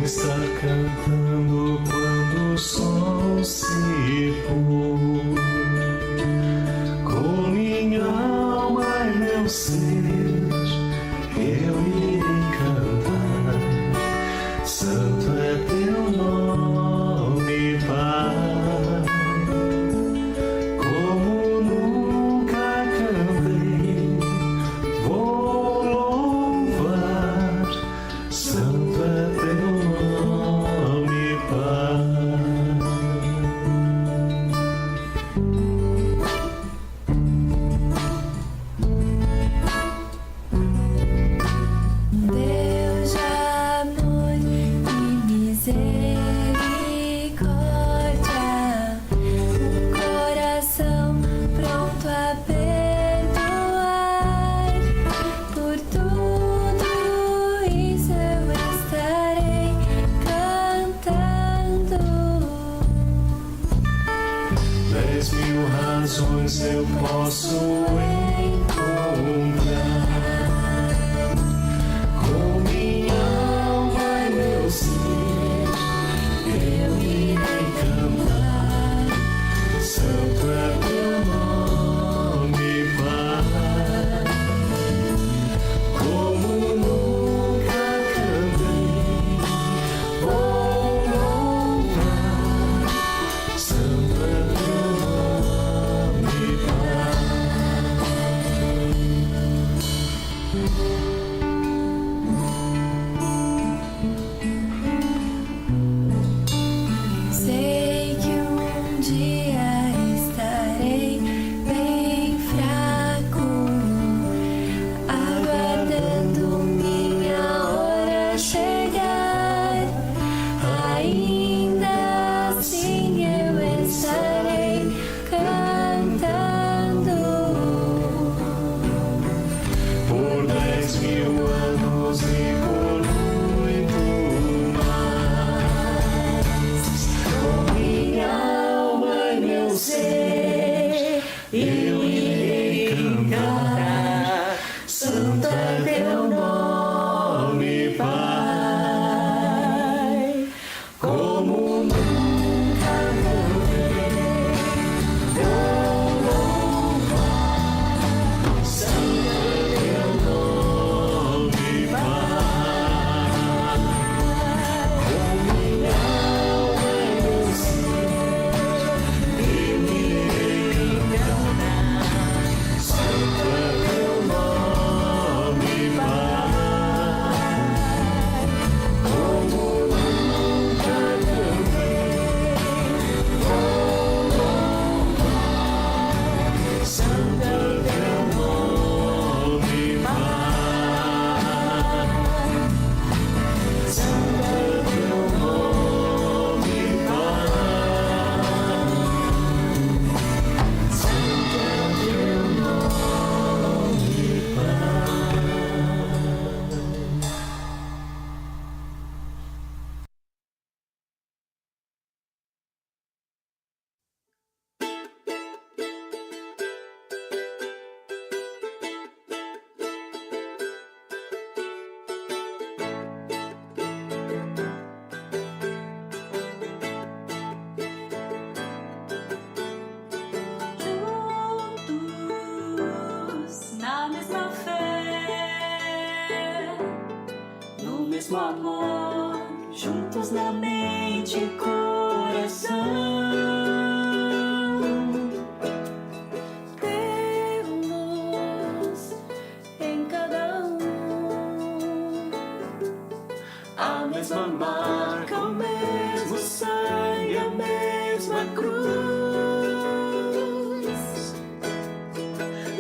estar cantando quando o sol se pôr. Com minha alma e meu ser, eu irei cantar. Santo é teu nome, Pai. Como nunca cantei, vou louvar. Santo é teu nome, Pai. Deus de amor e misericórdia, um coração pronto a perdoar. Por tudo isso eu estarei cantando. 10.000 razões eu posso encontrar. Com minha alma e meu ser, eu irei cantar. Santo é teu nome, Pai. Como nunca cantei, vou louvar. Santo é teu nome, Pai. Sei que um dia estarei bem fraco, aguardando minha hora chegar. Ainda assim eu estarei cantando. Por 10.000 anos e por muito mais. Com minha alma e meu ser, eu irei cantar. Santo é teu nome, Pai. Como nunca cantei, vou louvar. Santo é teu nome, Pai. Com minha alma e meu ser, eu irei cantar. Santo é teu nome, Pai. Como nunca cantei, vou louvar. Santo é teu nome, Pai. Santo é teu nome, Pai. Santo é teu nome, Juntos na mesma fé, no mesmo amor, juntos na mente e coração. Temos em cada um a mesma marca, o mesmo sangue, a mesma cruz.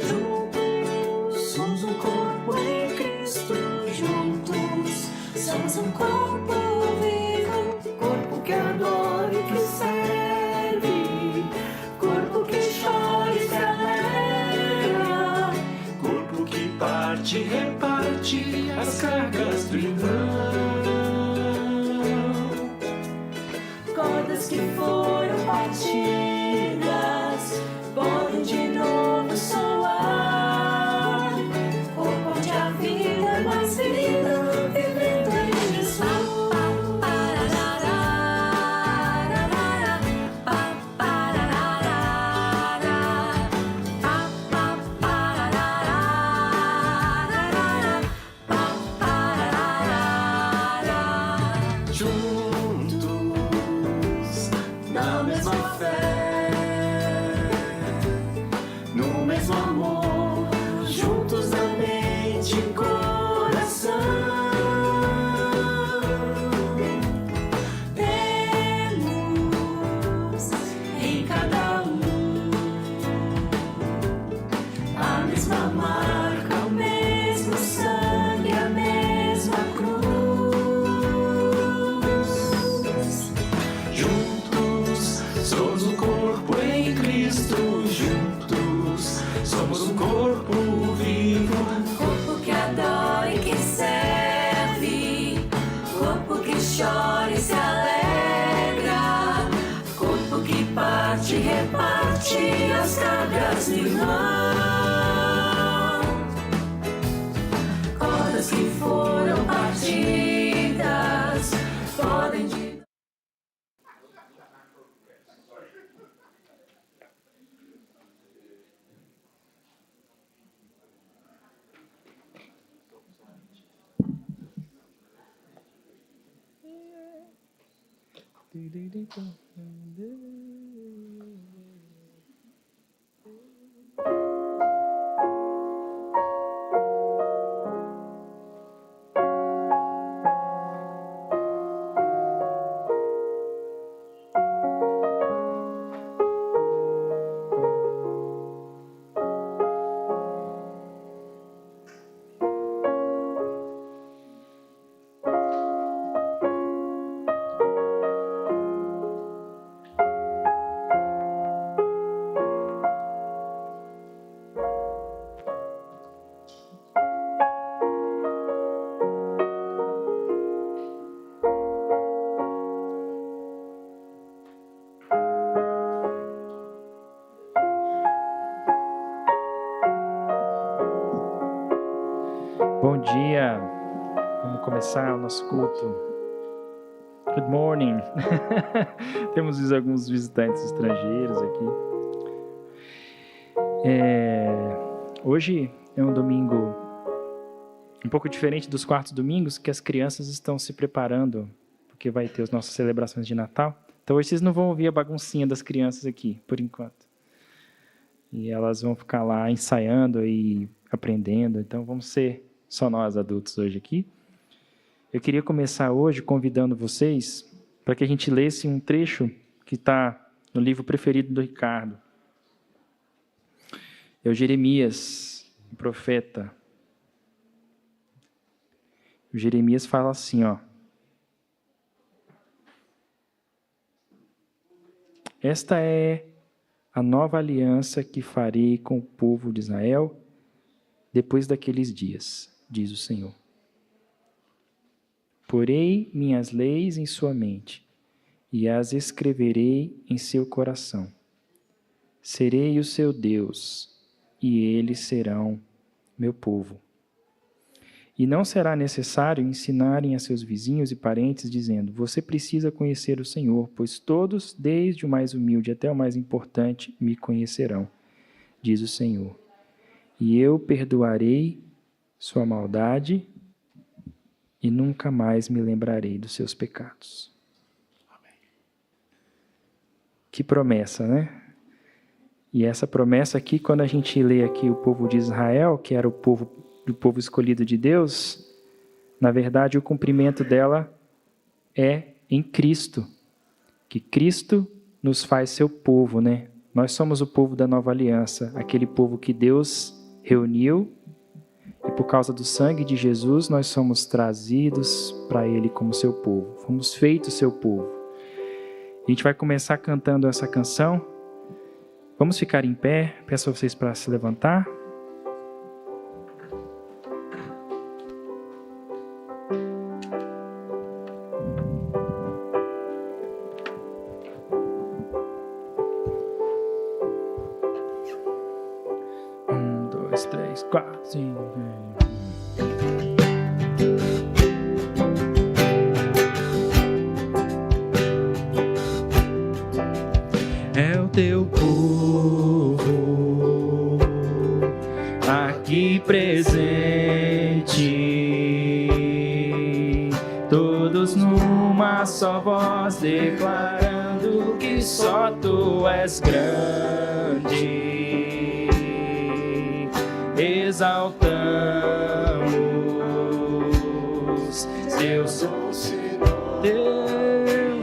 Juntos somos um corpo em Cristo, juntos somos um corpo vivo, corpo que adora e que serve, corpo que chora e se alegra, corpo que parte e reparte as cargas do irmão. cordas que foram partidas podem de novo soar. Corpo onde a vida é mais vida, vivendo em Jesus. partir as cargas do irmão. Cordas que foram partidas podem de... Bom dia, vamos começar o nosso culto. Good morning. Temos alguns visitantes estrangeiros aqui. Hoje é um domingo um pouco diferente dos quartos domingos, que as crianças estão se preparando, porque vai ter as nossas celebrações de Natal. Então hoje vocês não vão ouvir a baguncinha das crianças aqui, por enquanto. E elas vão ficar lá ensaiando e aprendendo, então vamos ser só nós adultos hoje aqui. Eu queria começar hoje convidando vocês para que a gente lesse um trecho que está no livro preferido do Ricardo. É o Jeremias, o profeta. O Jeremias fala assim, ó. Esta é a nova aliança que farei com o povo de Israel depois daqueles dias, diz o Senhor. Porei minhas leis em sua mente e as escreverei em seu coração. Serei o seu Deus e eles serão meu povo. E não será necessário ensinarem a seus vizinhos e parentes, dizendo: você precisa conhecer o Senhor, pois todos, desde o mais humilde até o mais importante, me conhecerão, diz o Senhor. E eu perdoarei sua maldade e nunca mais me lembrarei dos seus pecados. Amém. Que promessa, né? E essa promessa aqui, quando a gente lê aqui o povo de Israel, que era o povo escolhido de Deus, na verdade o cumprimento dela é em Cristo, que Cristo nos faz seu povo, né? Nós somos o povo da nova aliança, aquele povo que Deus reuniu, e por causa do sangue de Jesus nós somos trazidos para Ele como seu povo, fomos feitos seu povo. A gente vai começar cantando essa canção. Vamos ficar em pé, peço a vocês para se levantar. Dois, três, quatro, cinco. É o teu povo aqui presente, todos numa só voz declarando que só tu és grande. Exaltamos teu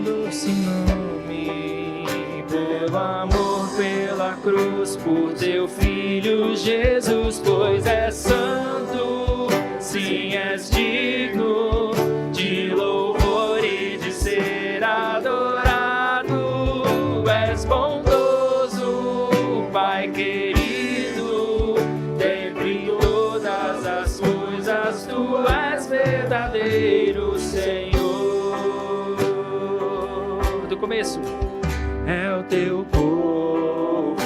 doce nome, pelo amor, pela cruz, por teu Filho Jesus, pois és santo, sim, és digno de louvor e de ser adorado. És bondoso, Pai querido. Tu és verdadeiro, Senhor. Do começo. É o teu povo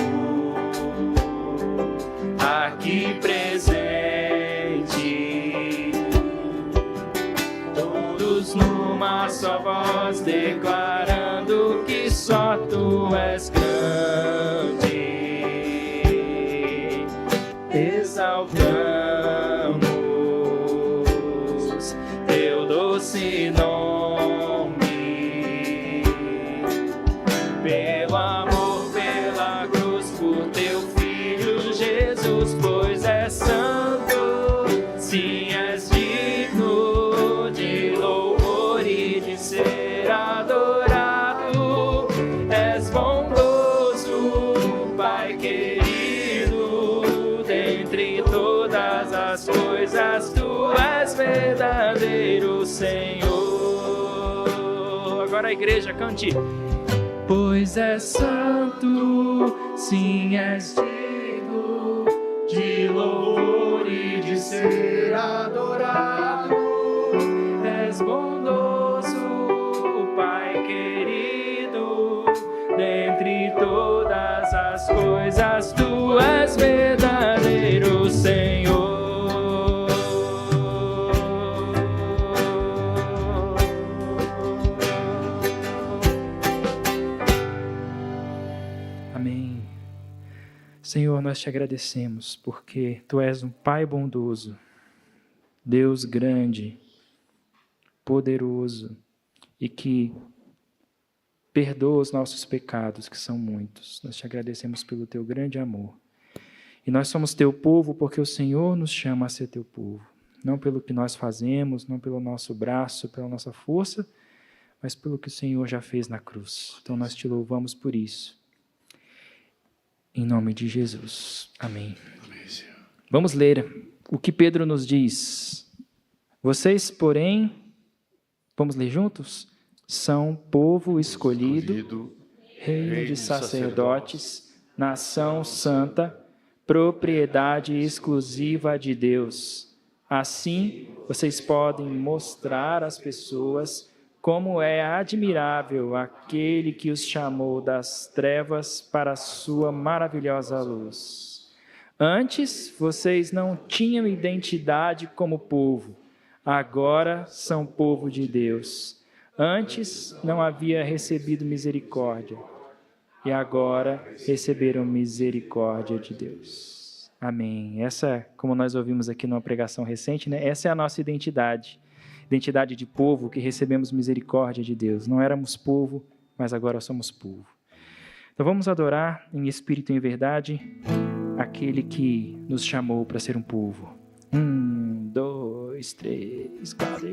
todos numa só voz, declarando que só tu és grande. Exaltamos teu doce nome, pelo amor, pela cruz, por teu Filho Jesus, pois és santo, sim, és digno de louvor e de ser adorado. És bondoso, Pai querido, dentre todas as coisas tu és verdadeiro Senhor. Agora a igreja cante. Pois és santo, sim, és digno de louvor e de ser adorado. És bondoso, Pai querido, dentre todas as coisas tu és verdadeiro Senhor. Amém. Senhor, nós te agradecemos porque tu és um Pai bondoso, Deus grande, poderoso e que perdoa os nossos pecados, que são muitos. Nós te agradecemos pelo teu grande amor. E nós somos teu povo porque o Senhor nos chama a ser teu povo. Não pelo que nós fazemos, não pelo nosso braço, pela nossa força, mas pelo que o Senhor já fez na cruz. Então nós te louvamos por isso. Em nome de Jesus. Amém. Amém, Senhor. Vamos ler o que Pedro nos diz. Vocês, porém, vamos ler juntos? São povo escolhido, reino de sacerdotes, nação santa, propriedade exclusiva de Deus. Assim, vocês podem mostrar às pessoas como é admirável aquele que os chamou das trevas para a sua maravilhosa luz. Antes, vocês não tinham identidade como povo, agora são povo de Deus. Antes, não havia recebido misericórdia, e agora receberam misericórdia de Deus. Amém. Essa, como nós ouvimos aqui numa pregação recente, né? Essa é a nossa identidade. Identidade de povo que recebemos misericórdia de Deus. Não éramos povo, mas agora somos povo. Então vamos adorar em espírito e em verdade aquele que nos chamou para ser um povo. 1, 2, 3, 4.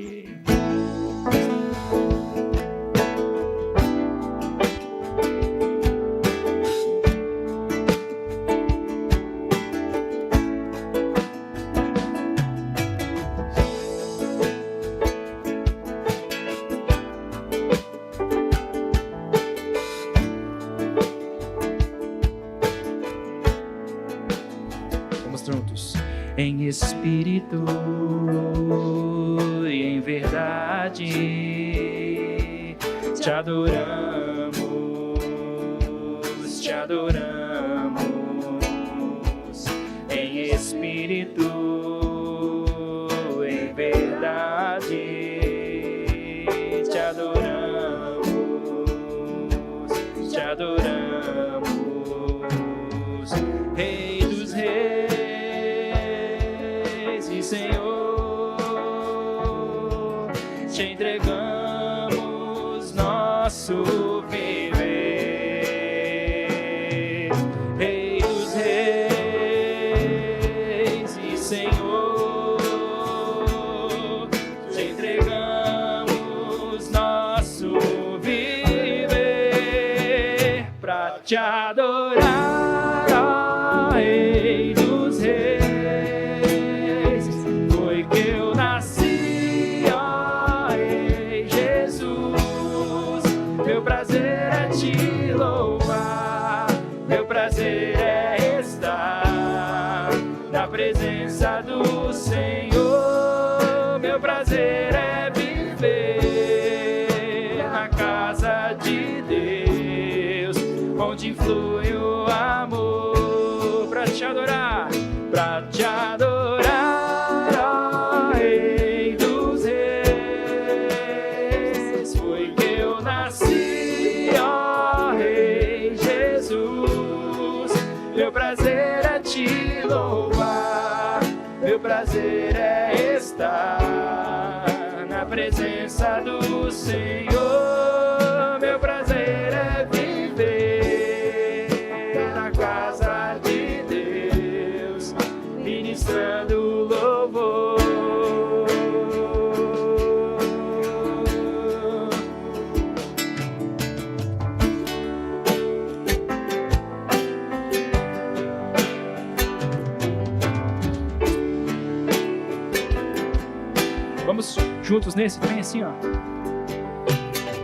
Em espírito e em verdade te adoramos, te adoramos. Em espírito e em verdade te adoramos, te adoramos. Rei dos reis, Senhor, te entregamos nosso viver. Rei dos reis e Senhor, te entregamos nosso viver para te adorar, ó Rei dos reis. Prazer é te presença do Senhor. Meu prazer é viver na casa de Deus, ministrando louvor. Vamos juntos nesse trem assim, ó.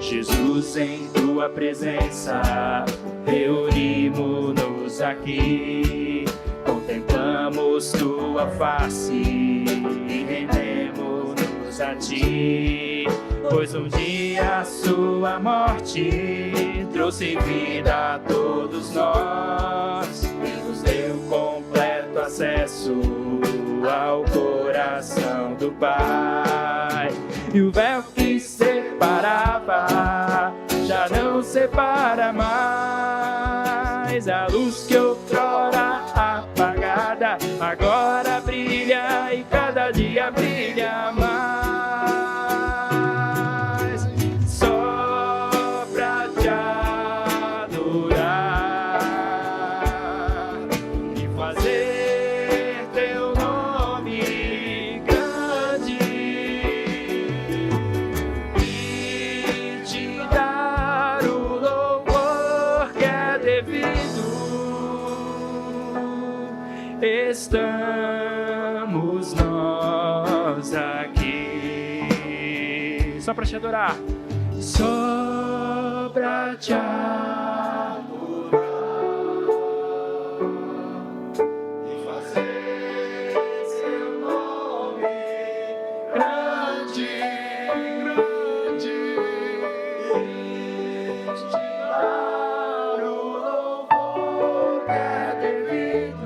Jesus, em tua presença, reunimos-nos aqui, contemplamos tua face e rendemos-nos a ti. Pois um dia a sua morte trouxe vida a todos nós e nos deu completo acesso ao coração do Pai. E o véu que separava já não separa mais. A luz que outrora apagada agora brilha e cada dia brilha mais. Só pra te adorar e fazer teu nome grande e te dar o louvor que é devido. Estamos nós aqui só pra te adorar, só pra te adorar e fazer seu nome grande, grande, e te dar o louvor que é devido.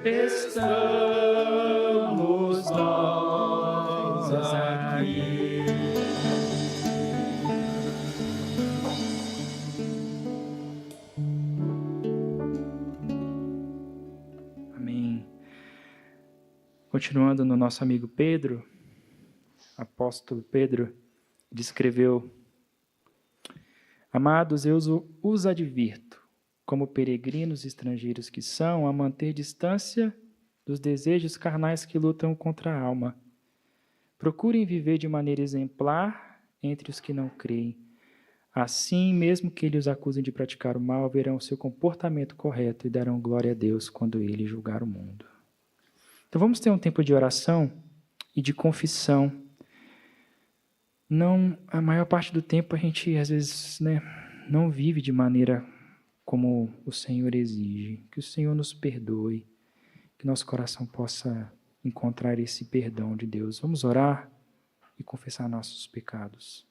Estamos nós aqui. Amém. Continuando no nosso amigo Pedro, apóstolo Pedro, descreveu: Amados, eu os advirto, como peregrinos estrangeiros que são, a manter distância dos desejos carnais que lutam contra a alma. Procurem viver de maneira exemplar entre os que não creem. Assim, mesmo que eles os acusem de praticar o mal, verão o seu comportamento correto e darão glória a Deus quando ele julgar o mundo. Então vamos ter um tempo de oração e de confissão. Não, a maior parte do tempo a gente, às vezes, não vive de maneira como o Senhor exige. Que o Senhor nos perdoe, que nosso coração possa encontrar esse perdão de Deus. Vamos orar e confessar nossos pecados.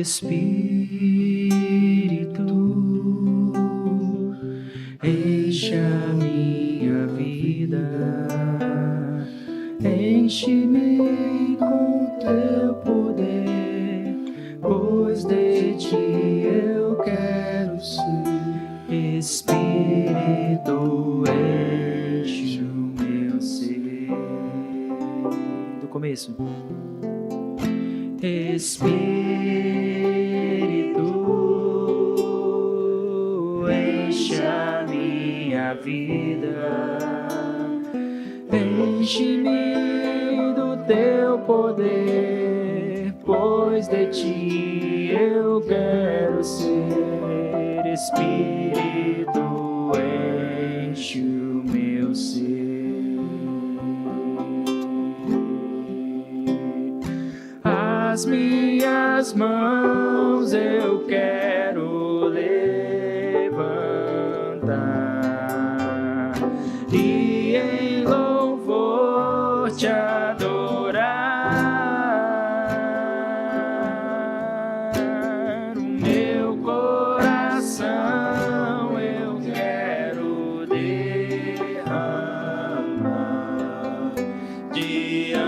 Espírito, enche a minha vida, enche-me com teu poder, pois de ti eu quero ser. Espírito, enche o meu ser. Do começo. Espírito, enche a minha vida, enche-me do teu poder, pois de ti eu quero ser. Espírito, enche o meu ser. as minhas mãos eu quero levantar e em louvor te adorar. O meu coração eu quero derramar diante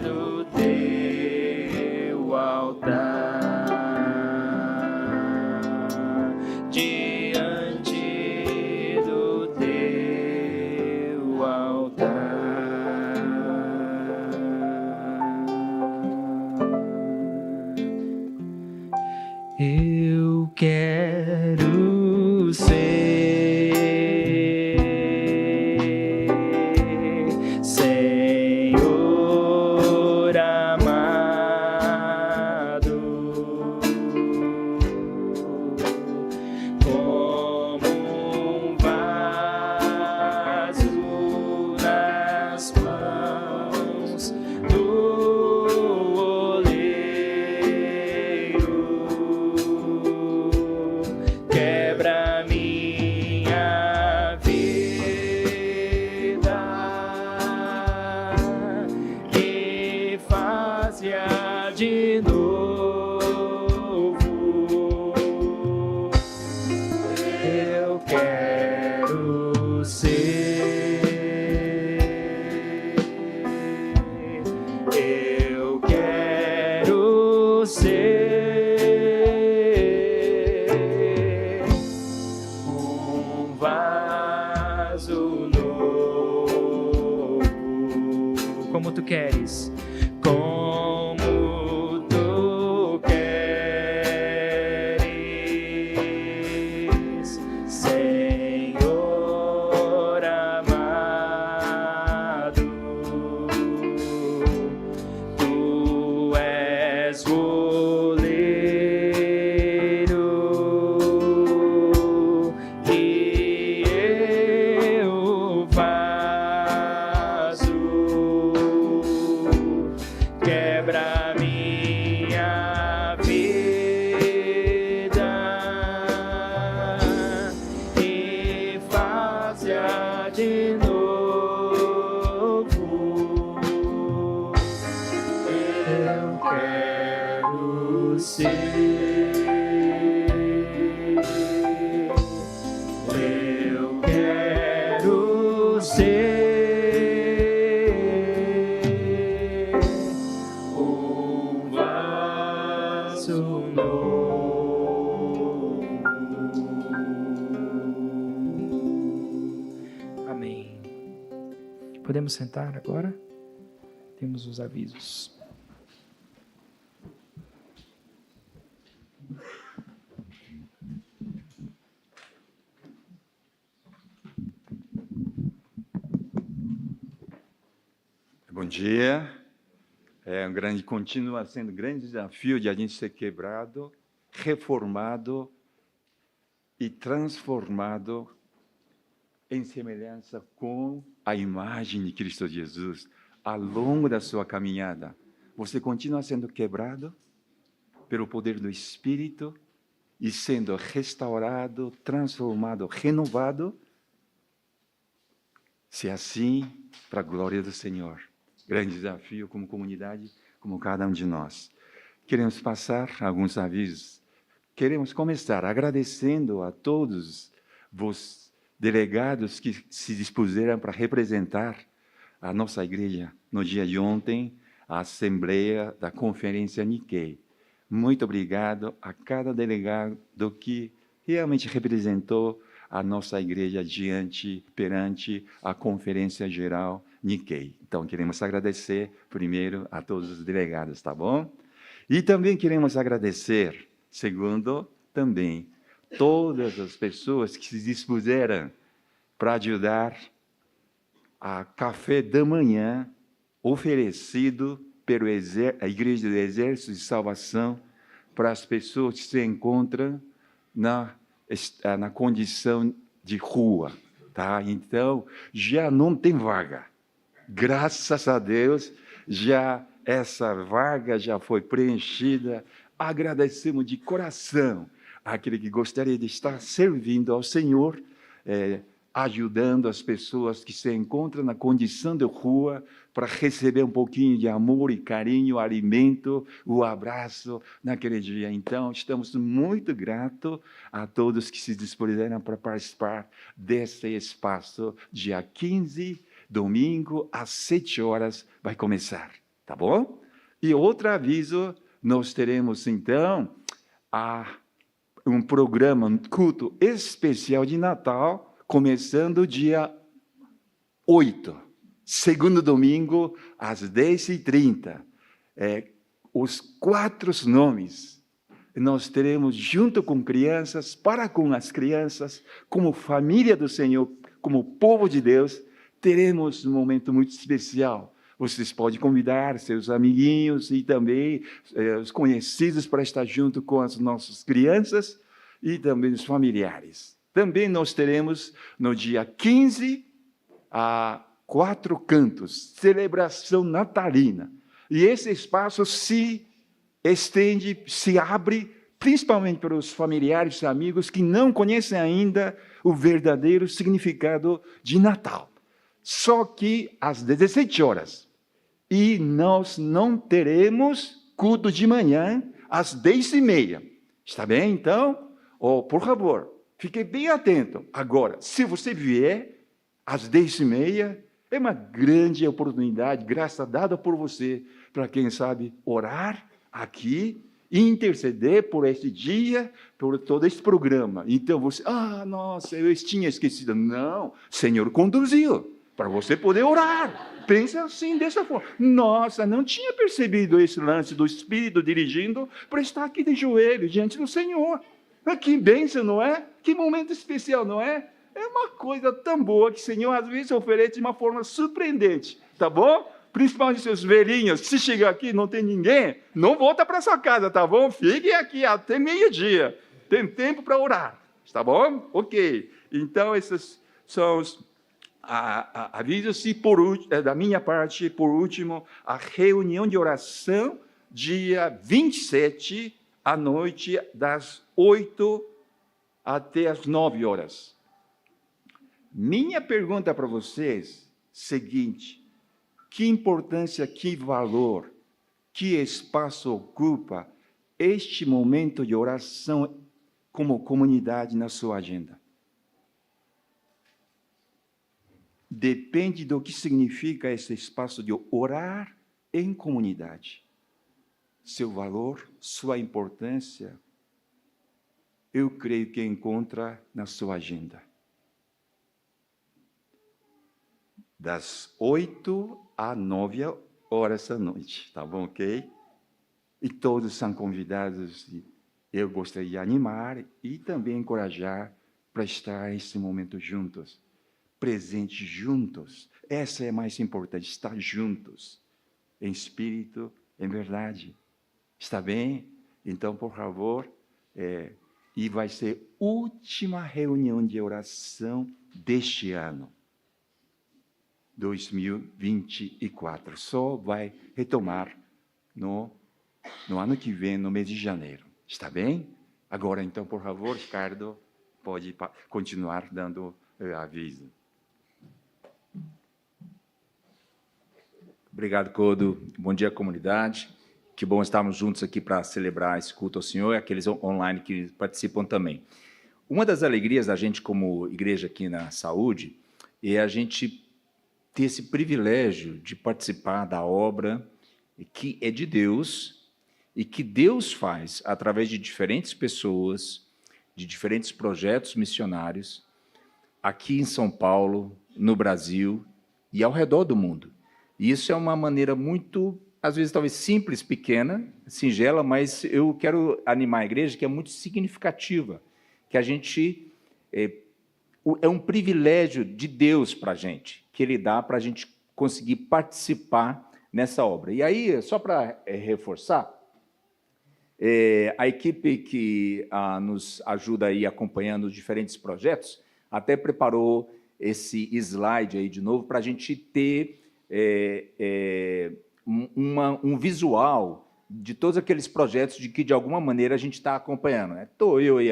do teu altar, diante do teu altar. Eu quero ser Senhor amado, como um vaso nas mãos do oleiro. Quebra minha vida e faz-a de novo. Eu quero ser, eu quero ser um vaso novo. Como tu queres, como tu queres, Senhor amado. Tu és o oleiro e eu vaso. Quebra minha vida e faz-a de novo. Eu quero ser, eu quero ser um vaso novo. Amém. Podemos sentar agora? Temos os avisos. Bom dia. Continua sendo um grande desafio de a gente ser quebrado, reformado e transformado em semelhança com a imagem de Cristo Jesus ao longo da sua caminhada. Você continua sendo quebrado pelo poder do Espírito e sendo restaurado, transformado, renovado, se assim, para a glória do Senhor. Grande desafio como comunidade, como cada um de nós. Queremos passar alguns avisos. Queremos começar agradecendo a todos os delegados que se dispuseram para representar a nossa igreja no dia de ontem, a Assembleia da Conferência Nikkei. Muito obrigado a cada delegado que realmente representou a nossa igreja perante a Conferência Geral Nikkei. Então, queremos agradecer primeiro a todos os delegados, tá bom? E também queremos agradecer, segundo, também, todas as pessoas que se dispuseram para ajudar a café da manhã oferecido pela Igreja do Exército de Salvação para as pessoas que se encontram na condição de rua, tá? Então, já não tem vaga. Graças a Deus, já essa vaga já foi preenchida. Agradecemos de coração àquele que gostaria de estar servindo ao Senhor, ajudando as pessoas que se encontram na condição de rua para receber um pouquinho de amor e carinho, alimento, o abraço naquele dia. Então, estamos muito gratos a todos que se dispuseram para participar desse espaço. Dia 15, domingo, às 7 horas, vai começar, tá bom? E outro aviso, nós teremos, então, um programa, um culto especial de Natal, começando dia 8, segundo domingo, às 10h30. Os 4 nomes nós teremos junto com crianças, para com as crianças, como família do Senhor, como povo de Deus, teremos um momento muito especial. Vocês podem convidar seus amiguinhos e também os conhecidos para estar junto com as nossas crianças e também os familiares. Também nós teremos, no dia 15, 4 cantos, celebração natalina. E esse espaço se estende, se abre, principalmente para os familiares e amigos que não conhecem ainda o verdadeiro significado de Natal. Só que às 17 horas. E nós não teremos culto de manhã às 10h30. Está bem, então? Por favor, fique bem atento. Agora, se você vier às 10h30, é uma grande oportunidade, graça dada por você, para quem sabe orar aqui e interceder por este dia, por todo esse programa. Então você, nossa, eu tinha esquecido. Não, o Senhor conduziu para você poder orar. Pensa assim, dessa forma. Nossa, não tinha percebido esse lance do Espírito dirigindo para estar aqui de joelho diante do Senhor. Que bênção, não é? Que momento especial, não é? É uma coisa tão boa que o Senhor às vezes oferece de uma forma surpreendente, tá bom? Principalmente seus velhinhos, se chegar aqui e não tem ninguém, não volta para sua casa, tá bom? Fique aqui até meio-dia. Tem tempo para orar, tá bom? Ok. Então, esses são os avisos. E da minha parte, por último, a reunião de oração, dia 27, à noite, das 8 até as 9 horas. Minha pergunta para vocês, seguinte: que importância, que valor, que espaço ocupa este momento de oração como comunidade na sua agenda? Depende do que significa esse espaço de orar em comunidade. Seu valor, sua importância, eu creio que encontra na sua agenda. Das 8 às 9 horas da noite, tá bom, ok? E todos são convidados, e eu gostaria de animar e também encorajar para estar nesse momento juntos, presentes juntos. Essa é mais importante, estar juntos, em espírito, em verdade. Está bem? Então, por favor, e vai ser a última reunião de oração deste ano, 2024. Só vai retomar no ano que vem, no mês de janeiro. Está bem? Agora, então, por favor, Ricardo, pode continuar dando aviso. Obrigado, Codo. Bom dia, comunidade. Que bom estarmos juntos aqui para celebrar esse culto ao Senhor e aqueles online que participam também. Uma das alegrias da gente como igreja aqui na Saúde é a gente ter esse privilégio de participar da obra que é de Deus e que Deus faz através de diferentes pessoas, de diferentes projetos missionários, aqui em São Paulo, no Brasil e ao redor do mundo. E isso é uma maneira muito, às vezes, talvez simples, pequena, singela, mas eu quero animar a igreja, que é muito significativa, que a gente... É um privilégio de Deus para a gente, que Ele dá para a gente conseguir participar nessa obra. E aí, só para reforçar, a equipe que nos ajuda aí acompanhando os diferentes projetos, até preparou esse slide aí de novo para a gente ter um visual de todos aqueles projetos de que, de alguma maneira, a gente está acompanhando. Estou eu e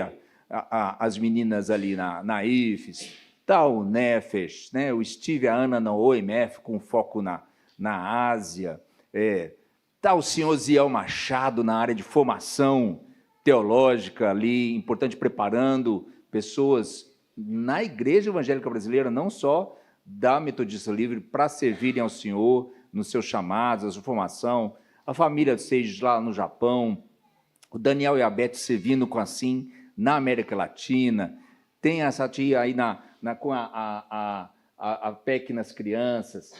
as meninas ali na IFES, está o Nefesh, né? O Steve e a Ana na OMF, com foco na Ásia, está o senhor Ziel Machado na área de formação teológica ali, importante, preparando pessoas na Igreja Evangélica Brasileira, não só da Metodista Livre, para servirem ao Senhor nos seus chamados, a sua formação, a família Seixas lá no Japão, o Daniel e a Beth servindo com assim na América Latina, tem essa tia aí com a PEC nas crianças,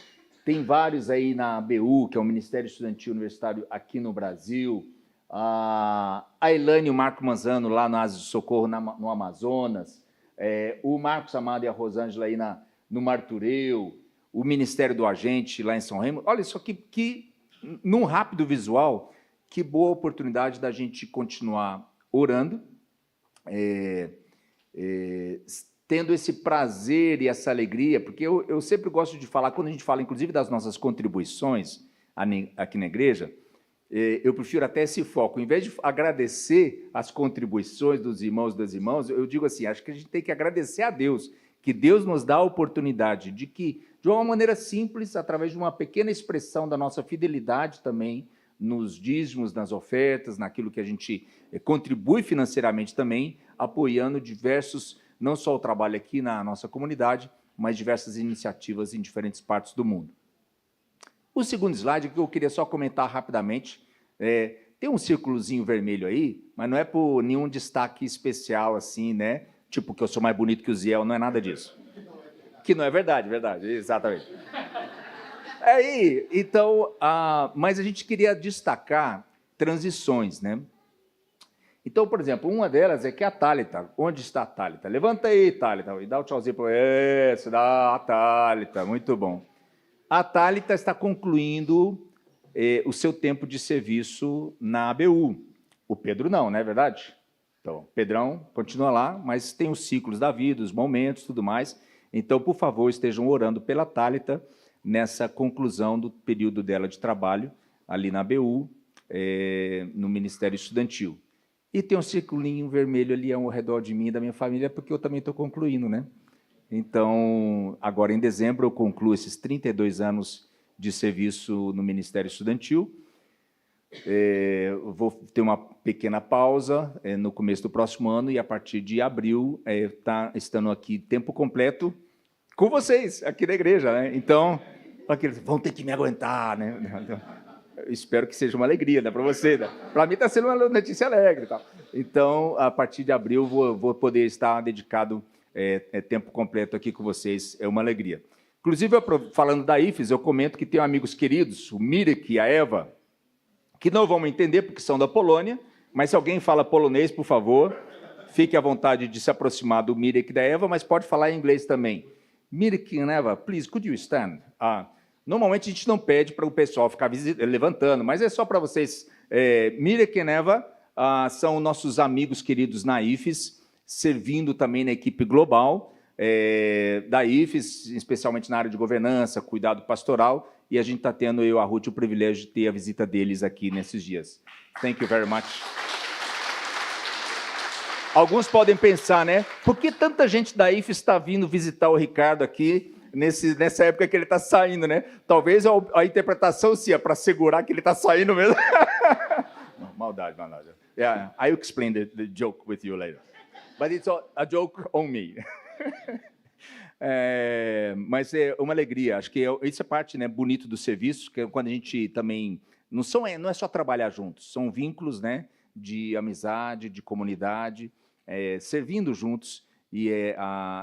tem vários aí na ABU, que é o Ministério Estudantil Universitário aqui no Brasil, a Elaine e o Marco Manzano lá no Asas de Socorro, no Amazonas, o Marcos Amado e a Rosângela aí no Martureu, o Ministério do Agente lá em São Remo. Olha isso aqui, que num rápido visual, que boa oportunidade da gente continuar orando, tendo esse prazer e essa alegria, porque eu sempre gosto de falar, quando a gente fala, inclusive, das nossas contribuições aqui na igreja, eu prefiro até esse foco. Em vez de agradecer as contribuições dos irmãos e das irmãs, eu digo assim, acho que a gente tem que agradecer a Deus, que Deus nos dá a oportunidade de que, de uma maneira simples, através de uma pequena expressão da nossa fidelidade também, nos dízimos, nas ofertas, naquilo que a gente contribui financeiramente também, apoiando diversos, não só o trabalho aqui na nossa comunidade, mas diversas iniciativas em diferentes partes do mundo. O segundo slide, que eu queria só comentar rapidamente, tem um círculozinho vermelho aí, mas não é por nenhum destaque especial assim, né? Tipo, que eu sou mais bonito que o Ziel, não é nada disso. Que não é verdade, exatamente. Então, mas a gente queria destacar transições, né? Então, por exemplo, uma delas é que a Thalita, onde está a Thalita? Levanta aí, Thalita, e dá o tchauzinho para esse, dá a Thalita, muito bom. A Thalita está concluindo o seu tempo de serviço na ABU. O Pedro não é verdade? Então, Pedrão continua lá, mas tem os ciclos da vida, os momentos, tudo mais. Então, por favor, estejam orando pela Thalita nessa conclusão do período dela de trabalho ali na ABU, no Ministério Estudantil. E tem um circulinho vermelho ali ao redor de mim e da minha família, porque eu também estou concluindo, né? Então, agora em dezembro, eu concluo esses 32 anos de serviço no Ministério Estudantil. Vou ter uma pequena pausa no começo do próximo ano e, a partir de abril, estando aqui tempo completo com vocês, aqui na igreja, né? Então, vão ter que me aguentar, né? Eu espero que seja uma alegria, né, para você. Né? Para mim está sendo uma notícia alegre. Tá? Então, a partir de abril, vou poder estar dedicado tempo completo aqui com vocês. É uma alegria. Inclusive, falando da IFES, eu comento que tenho amigos queridos, o Mirek e a Eva, que não vão me entender porque são da Polônia, mas se alguém fala polonês, por favor, fique à vontade de se aproximar do Mirek e da Eva, mas pode falar em inglês também. Mirek and Eva, please, could you stand? Normalmente a gente não pede para o pessoal ficar levantando, mas é só para vocês. Mirek e Eva são nossos amigos queridos na IFES, servindo também na equipe global da IFES, especialmente na área de governança, cuidado pastoral, e a gente está tendo, eu e a Ruth, o privilégio de ter a visita deles aqui nesses dias. Thank you very much. Alguns podem pensar, né? Por que tanta gente da IFES está vindo visitar o Ricardo aqui nessa época que ele está saindo, né? Talvez a interpretação seja para segurar que ele está saindo mesmo. Não, maldade. Yeah, I'll explain the joke with you later. But it's a joke on me. Mas é uma alegria. Acho que isso é parte, né, bonito do serviço, que é quando a gente também... Não é só trabalhar juntos, são vínculos, né, de amizade, de comunidade, servindo juntos. E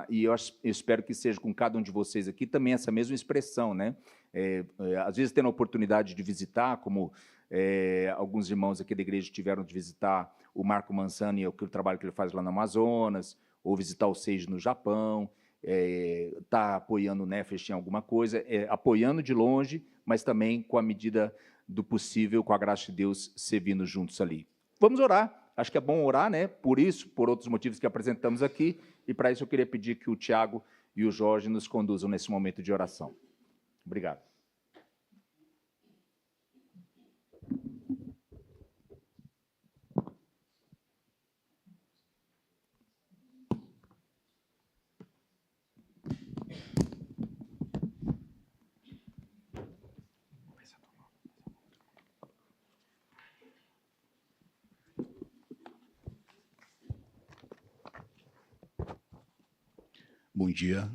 eu espero que seja com cada um de vocês aqui também essa mesma expressão, né? Às vezes tendo a oportunidade de visitar, como alguns irmãos aqui da igreja tiveram de visitar o Marco Manzano e o trabalho que ele faz lá no Amazonas, ou visitar o Seiji no Japão, está apoiando o Nefesh em alguma coisa, apoiando de longe, mas também com a medida do possível, com a graça de Deus, servindo juntos ali. Vamos orar. Acho que é bom orar, né? Por isso, por outros motivos que apresentamos aqui, e para isso eu queria pedir que o Tiago e o Jorge nos conduzam nesse momento de oração. Obrigado. Bom dia.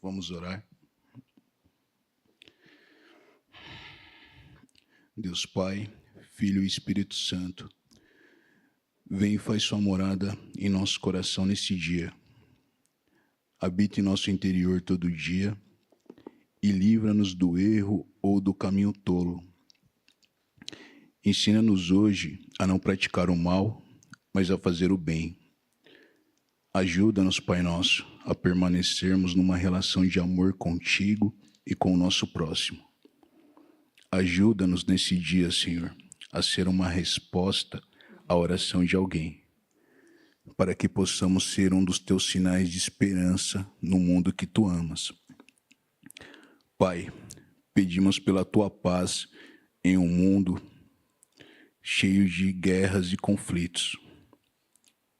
Vamos orar. Deus Pai, Filho e Espírito Santo, vem e faz sua morada em nosso coração nesse dia. Habita em nosso interior todo dia e livra-nos do erro ou do caminho tolo. Ensina-nos hoje a não praticar o mal, mas a fazer o bem. Ajuda-nos, Pai nosso, a permanecermos numa relação de amor contigo e com o nosso próximo. Ajuda-nos nesse dia, Senhor, a ser uma resposta à oração de alguém, para que possamos ser um dos teus sinais de esperança no mundo que tu amas. Pai, pedimos pela tua paz em um mundo cheio de guerras e conflitos.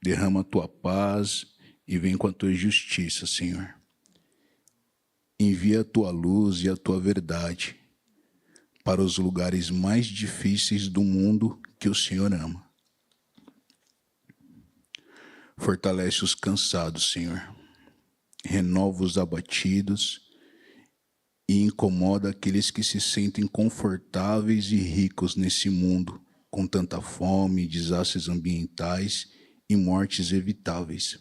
Derrama a tua paz e vem com a tua justiça, Senhor. Envia a tua luz e a tua verdade para os lugares mais difíceis do mundo que o Senhor ama. Fortalece os cansados, Senhor. Renova os abatidos e incomoda aqueles que se sentem confortáveis e ricos nesse mundo, com tanta fome, desastres ambientais e mortes evitáveis.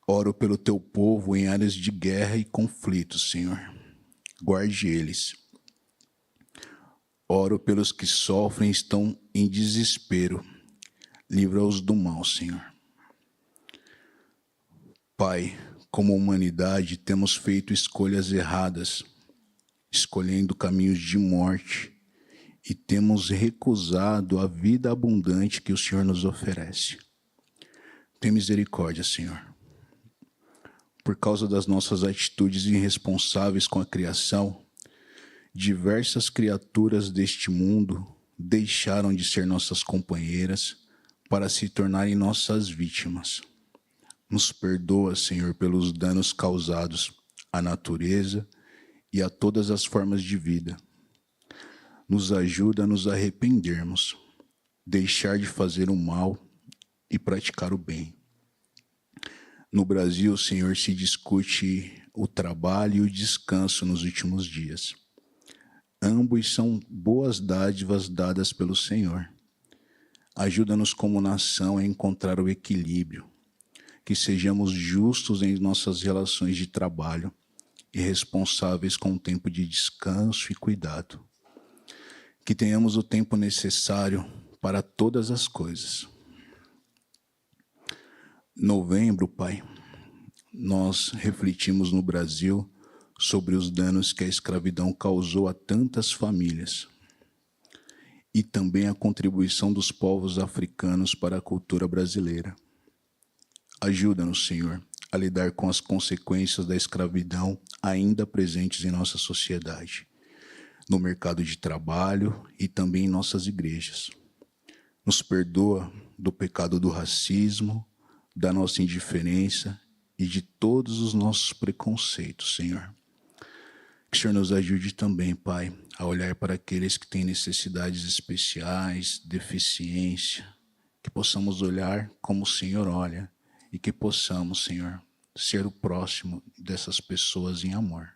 Oro pelo teu povo em áreas de guerra e conflito, Senhor. Guarde eles. Oro pelos que sofrem e estão em desespero. Livra-os do mal, Senhor. Pai, como humanidade, temos feito escolhas erradas, escolhendo caminhos de morte, e temos recusado a vida abundante que o Senhor nos oferece. Tem misericórdia, Senhor. Por causa das nossas atitudes irresponsáveis com a criação, diversas criaturas deste mundo deixaram de ser nossas companheiras para se tornarem nossas vítimas. Nos perdoa, Senhor, pelos danos causados à natureza e a todas as formas de vida. Nos ajuda a nos arrependermos, deixar de fazer o mal e praticar o bem. No Brasil, Senhor, se discute o trabalho e o descanso nos últimos dias. Ambos são boas dádivas dadas pelo Senhor. Ajuda-nos como nação a encontrar o equilíbrio, que sejamos justos em nossas relações de trabalho e responsáveis com o tempo de descanso e cuidado. Que tenhamos o tempo necessário para todas as coisas. Novembro, Pai, nós refletimos no Brasil sobre os danos que a escravidão causou a tantas famílias e também a contribuição dos povos africanos para a cultura brasileira. Ajuda-nos, Senhor, a lidar com as consequências da escravidão ainda presentes em nossa sociedade, no mercado de trabalho e também em nossas igrejas. Nos perdoa do pecado do racismo, da nossa indiferença e de todos os nossos preconceitos, Senhor. Que o Senhor nos ajude também, Pai, a olhar para aqueles que têm necessidades especiais, deficiência, que possamos olhar como o Senhor olha e que possamos, Senhor, ser o próximo dessas pessoas em amor.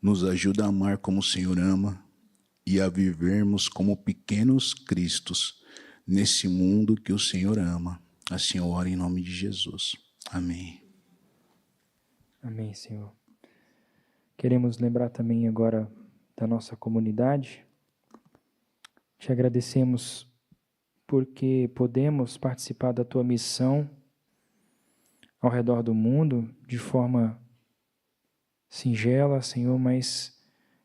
Nos ajuda a amar como o Senhor ama e a vivermos como pequenos cristos nesse mundo que o Senhor ama. Assim eu oro em nome de Jesus. Amém. Amém, Senhor. Queremos lembrar também agora da nossa comunidade. Te agradecemos porque podemos participar da tua missão ao redor do mundo de forma singela, Senhor, mas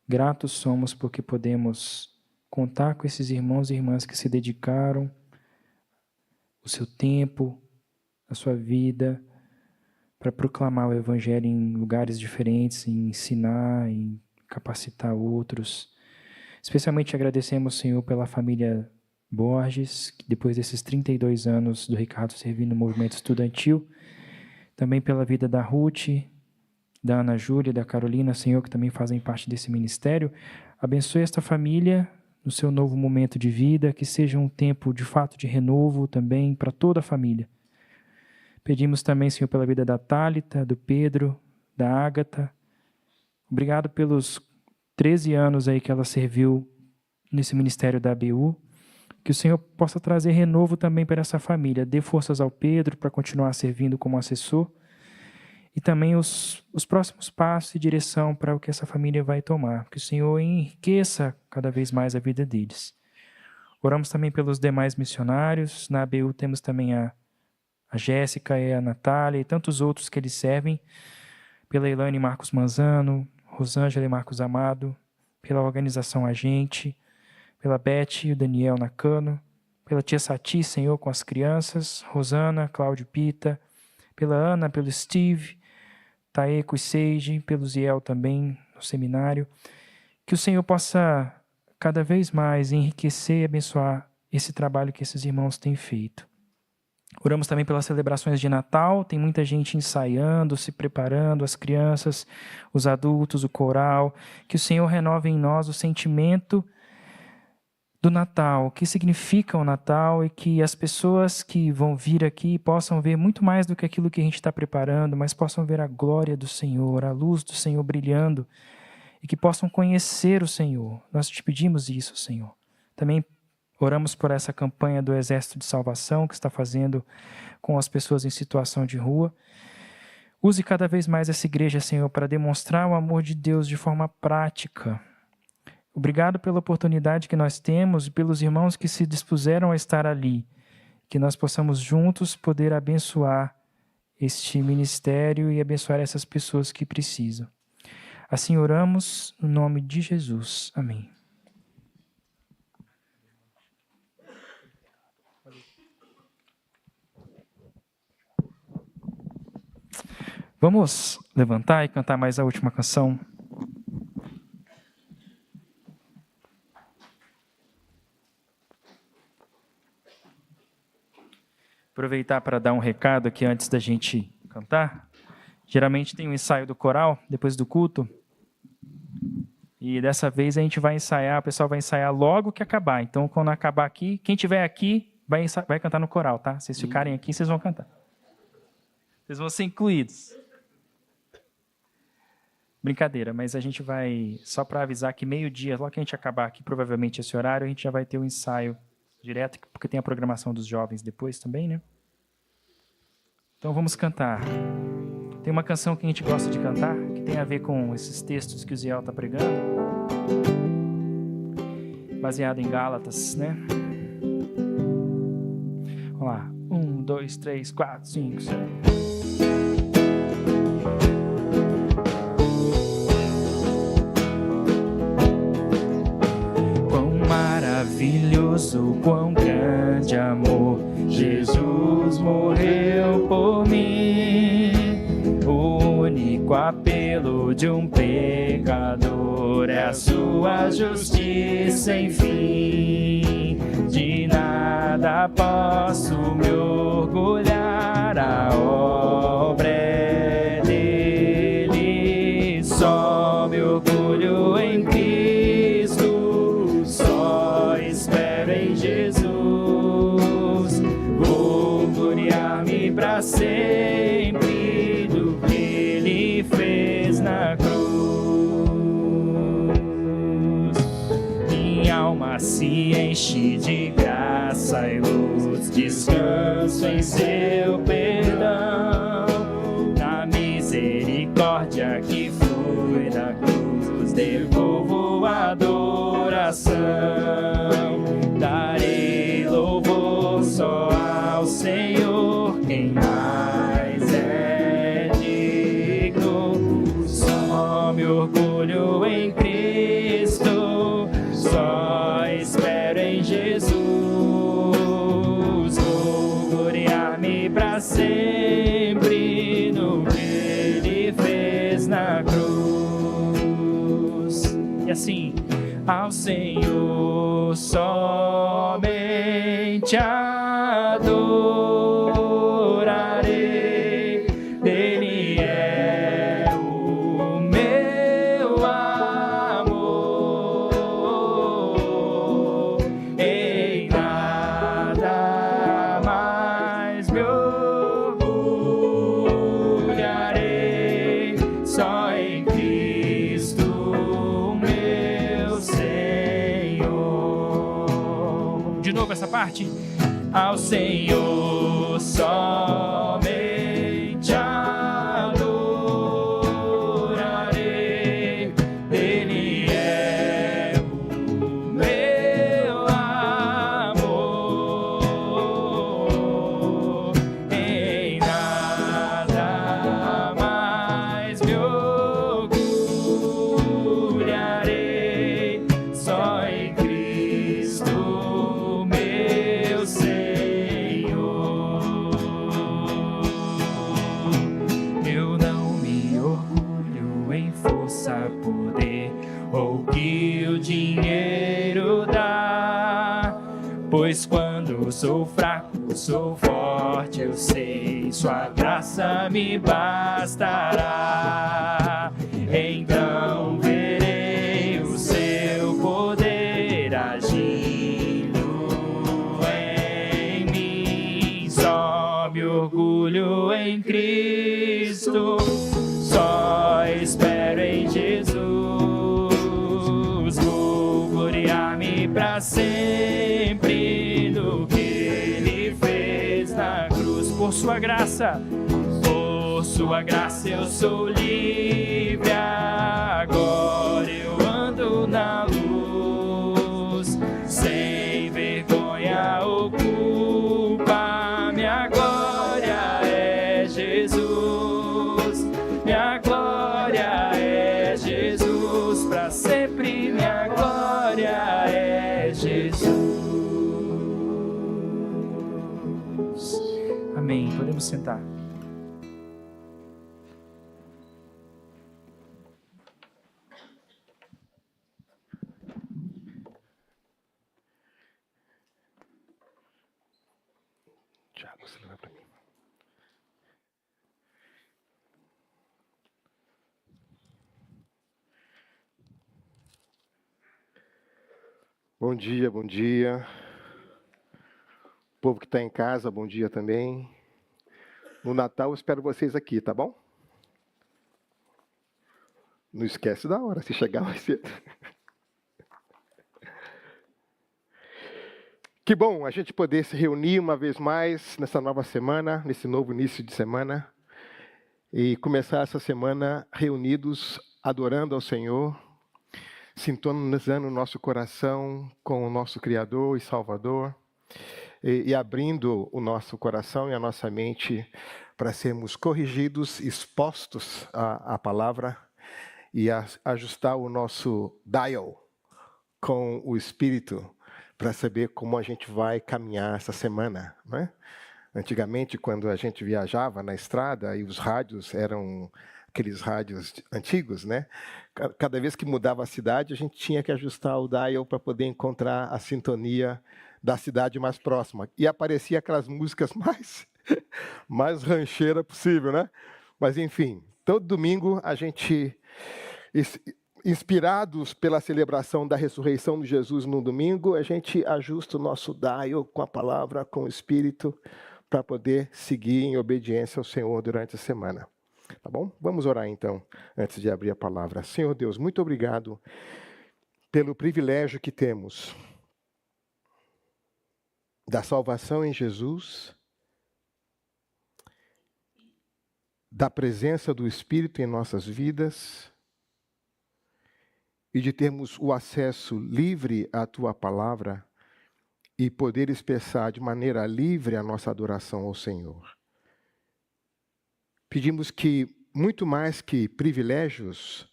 gratos somos porque podemos contar com esses irmãos e irmãs que se dedicaram o seu tempo, a sua vida, para proclamar o Evangelho em lugares diferentes, em ensinar, em capacitar outros. Especialmente agradecemos, Senhor, pela família Borges, que depois desses 32 anos do Ricardo servindo no movimento estudantil, também pela vida da Ruth, da Ana Júlia, da Carolina, Senhor, que também fazem parte desse ministério. Abençoe esta família no seu novo momento de vida, que seja um tempo de fato de renovo também para toda a família. Pedimos também, Senhor, pela vida da Tálita, do Pedro, da Ágata. Obrigado pelos 13 anos aí que ela serviu nesse ministério da ABU. Que o Senhor possa trazer renovo também para essa família. Dê forças ao Pedro para continuar servindo como assessor. E também os próximos passos e direção para o que essa família vai tomar. Que o Senhor enriqueça cada vez mais a vida deles. Oramos também pelos demais missionários. Na ABU temos também a Jéssica e a Natália e tantos outros que eles servem. Pela Elaine e Marcos Manzano, Rosângela e Marcos Amado, pela organização Agente, pela Beth e o Daniel Nakano, pela tia Sati, Senhor, com as crianças, Rosana, Cláudio Pita, pela Ana, pelo Steve, Taeco e Seiji, pelo Ziel também, no seminário. Que o Senhor possa cada vez mais enriquecer e abençoar esse trabalho que esses irmãos têm feito. Oramos também pelas celebrações de Natal, tem muita gente ensaiando, se preparando, as crianças, os adultos, o coral. Que o Senhor renove em nós o sentimento do Natal, o que significa o Natal, e que as pessoas que vão vir aqui possam ver muito mais do que aquilo que a gente está preparando, mas possam ver a glória do Senhor, a luz do Senhor brilhando, e que possam conhecer o Senhor. Nós te pedimos isso, Senhor. Também oramos por essa campanha do Exército de Salvação que está fazendo com as pessoas em situação de rua. Use cada vez mais essa igreja, Senhor, para demonstrar o amor de Deus de forma prática. Obrigado pela oportunidade que nós temos e pelos irmãos que se dispuseram a estar ali. Que nós possamos juntos poder abençoar este ministério e abençoar essas pessoas que precisam. Assim oramos no nome de Jesus. Amém. Vamos levantar e cantar mais a última canção. Aproveitar para dar um recado aqui antes da gente cantar. Geralmente tem um ensaio do coral, depois do culto. E dessa vez a gente vai ensaiar, o pessoal vai ensaiar logo que acabar. Então, quando acabar aqui, quem estiver aqui vai cantar no coral, tá? Vocês ficarem aqui, vocês vão cantar. Vocês vão ser incluídos. Brincadeira, mas a gente vai, só para avisar que meio-dia, logo que a gente acabar aqui, provavelmente esse horário, a gente já vai ter o ensaio direto, porque tem a programação dos jovens depois também, né? Então vamos cantar. Tem uma canção que a gente gosta de cantar, que tem a ver com esses textos que o Ziel está pregando, baseado em Gálatas, né? Vamos lá. 1, 2, 3, 4, 5, 6. Maravilhoso, quão grande amor, Jesus morreu por mim. O único apelo de um pecador é a sua justiça sem fim. De nada posso me orgulhar, a obra é dele. Só me orgulho em Cristo, só espero em Jesus. Vou gloriar-me para sempre do que Ele fez na cruz. Minha alma se enche de graça e luz, descanso em seu perdão, na misericórdia que flui da cruz, devolvo a adoração. Darei louvor só ao Senhor, quem mais é digno. Só me orgulho em Cristo, só espero em Jesus. Vou gloriar-me para sempre no que Ele fez na cruz. E assim, ao Senhor somente adorarei, Ele é o meu amor, em nada mais me orgulharei. parte. Ao Senhor somente adorarei, Ele é o meu amor, em nada mais me orgulharei, só em Cristo meu Senhor. Eu não me orgulho em força, poder ou que o dinheiro dá, pois quando sou fraco, sou forte, eu sei, sua graça me bastará. Então verei o seu poder agindo em mim. Só me orgulho em Cristo, só espero em Jesus. Vou gloriar-me pra sempre no que Ele fez na cruz. Por sua graça eu sou livre. Agora eu ando na luz, sem vergonha ou culpa. Minha glória é Jesus, minha glória é Jesus, pra sempre minha glória é Jesus. Amém. Podemos sentar. Tiago, você leva para mim. Bom dia, bom dia. O povo que está em casa, bom dia também. No Natal eu espero vocês aqui, tá bom? Não esquece da hora, se chegar mais cedo. Que bom a gente poder se reunir uma vez mais nessa nova semana, nesse novo início de semana, e começar essa semana reunidos, adorando ao Senhor, sintonizando o nosso coração com o nosso Criador e Salvador, e abrindo o nosso coração e a nossa mente para sermos corrigidos, expostos à palavra e ajustar o nosso dial com o Espírito para saber como a gente vai caminhar essa semana, né? Antigamente, quando a gente viajava na estrada e os rádios eram aqueles rádios antigos, né? Cada vez que mudava a cidade, a gente tinha que ajustar o dial para poder encontrar a sintonia da cidade mais próxima. E aparecia aquelas músicas mais rancheira possível, né? Mas, enfim, todo domingo a gente, inspirados pela celebração da ressurreição de Jesus no domingo, a gente ajusta o nosso dial com a palavra, com o Espírito, para poder seguir em obediência ao Senhor durante a semana. Tá bom? Vamos orar então, antes de abrir a palavra. Senhor Deus, muito obrigado pelo privilégio que temos da salvação em Jesus, da presença do Espírito em nossas vidas e de termos o acesso livre à Tua palavra e poder expressar de maneira livre a nossa adoração ao Senhor. Pedimos que, muito mais que privilégios,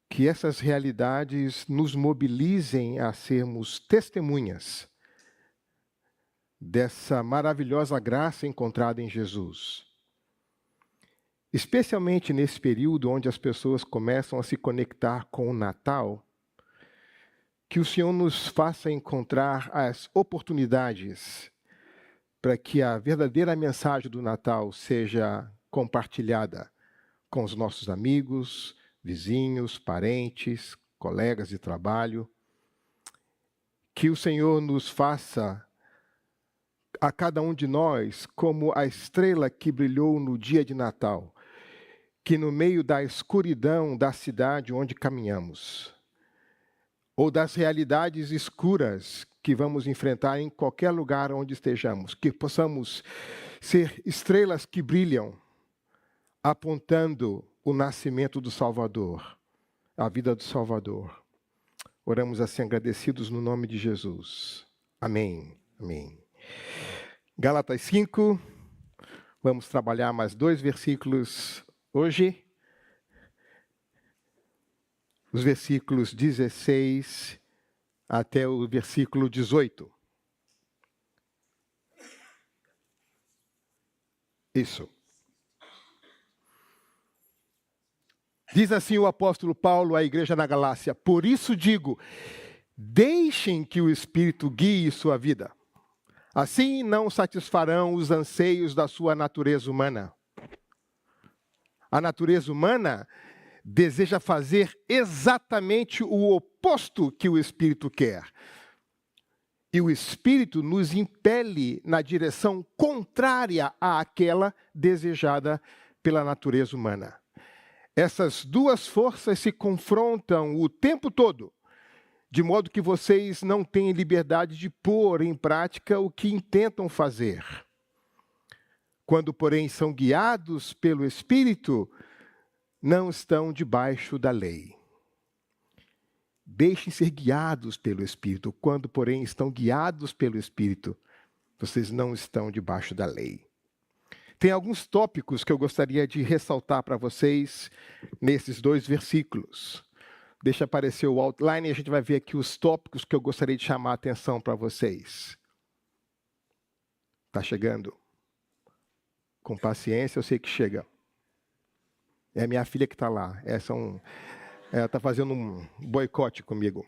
que essas realidades nos mobilizem a sermos testemunhas dessa maravilhosa graça encontrada em Jesus. Especialmente nesse período onde as pessoas começam a se conectar com o Natal, que o Senhor nos faça encontrar as oportunidades para que a verdadeira mensagem do Natal seja compartilhada com os nossos amigos, vizinhos, parentes, colegas de trabalho. Que o Senhor nos faça, a cada um de nós, como a estrela que brilhou no dia de Natal, que no meio da escuridão da cidade onde caminhamos, ou das realidades escuras que vamos enfrentar em qualquer lugar onde estejamos. Que possamos ser estrelas que brilham, apontando o nascimento do Salvador, a vida do Salvador. Oramos assim agradecidos no nome de Jesus. Amém. Amém. Gálatas 5. Vamos trabalhar mais 2 versículos hoje. Os versículos 16 até o versículo 18. Isso. Diz assim o apóstolo Paulo à igreja na Galácia: por isso digo, deixem que o Espírito guie sua vida. Assim não satisfarão os anseios da sua natureza humana. A natureza humana deseja fazer exatamente o oposto que o Espírito quer. E o Espírito nos impele na direção contrária àquela desejada pela natureza humana. Essas duas forças se confrontam o tempo todo, de modo que vocês não têm liberdade de pôr em prática o que intentam fazer. Quando, porém, são guiados pelo Espírito, não estão debaixo da lei. Deixem ser guiados pelo Espírito. Quando, porém, estão guiados pelo Espírito, vocês não estão debaixo da lei. Tem alguns tópicos que eu gostaria de ressaltar para vocês nesses 2 versículos. Deixa aparecer o outline e a gente vai ver aqui os tópicos que eu gostaria de chamar a atenção para vocês. Está chegando? Com paciência, eu sei que chega. É a minha filha que está lá. Ela está fazendo um boicote comigo.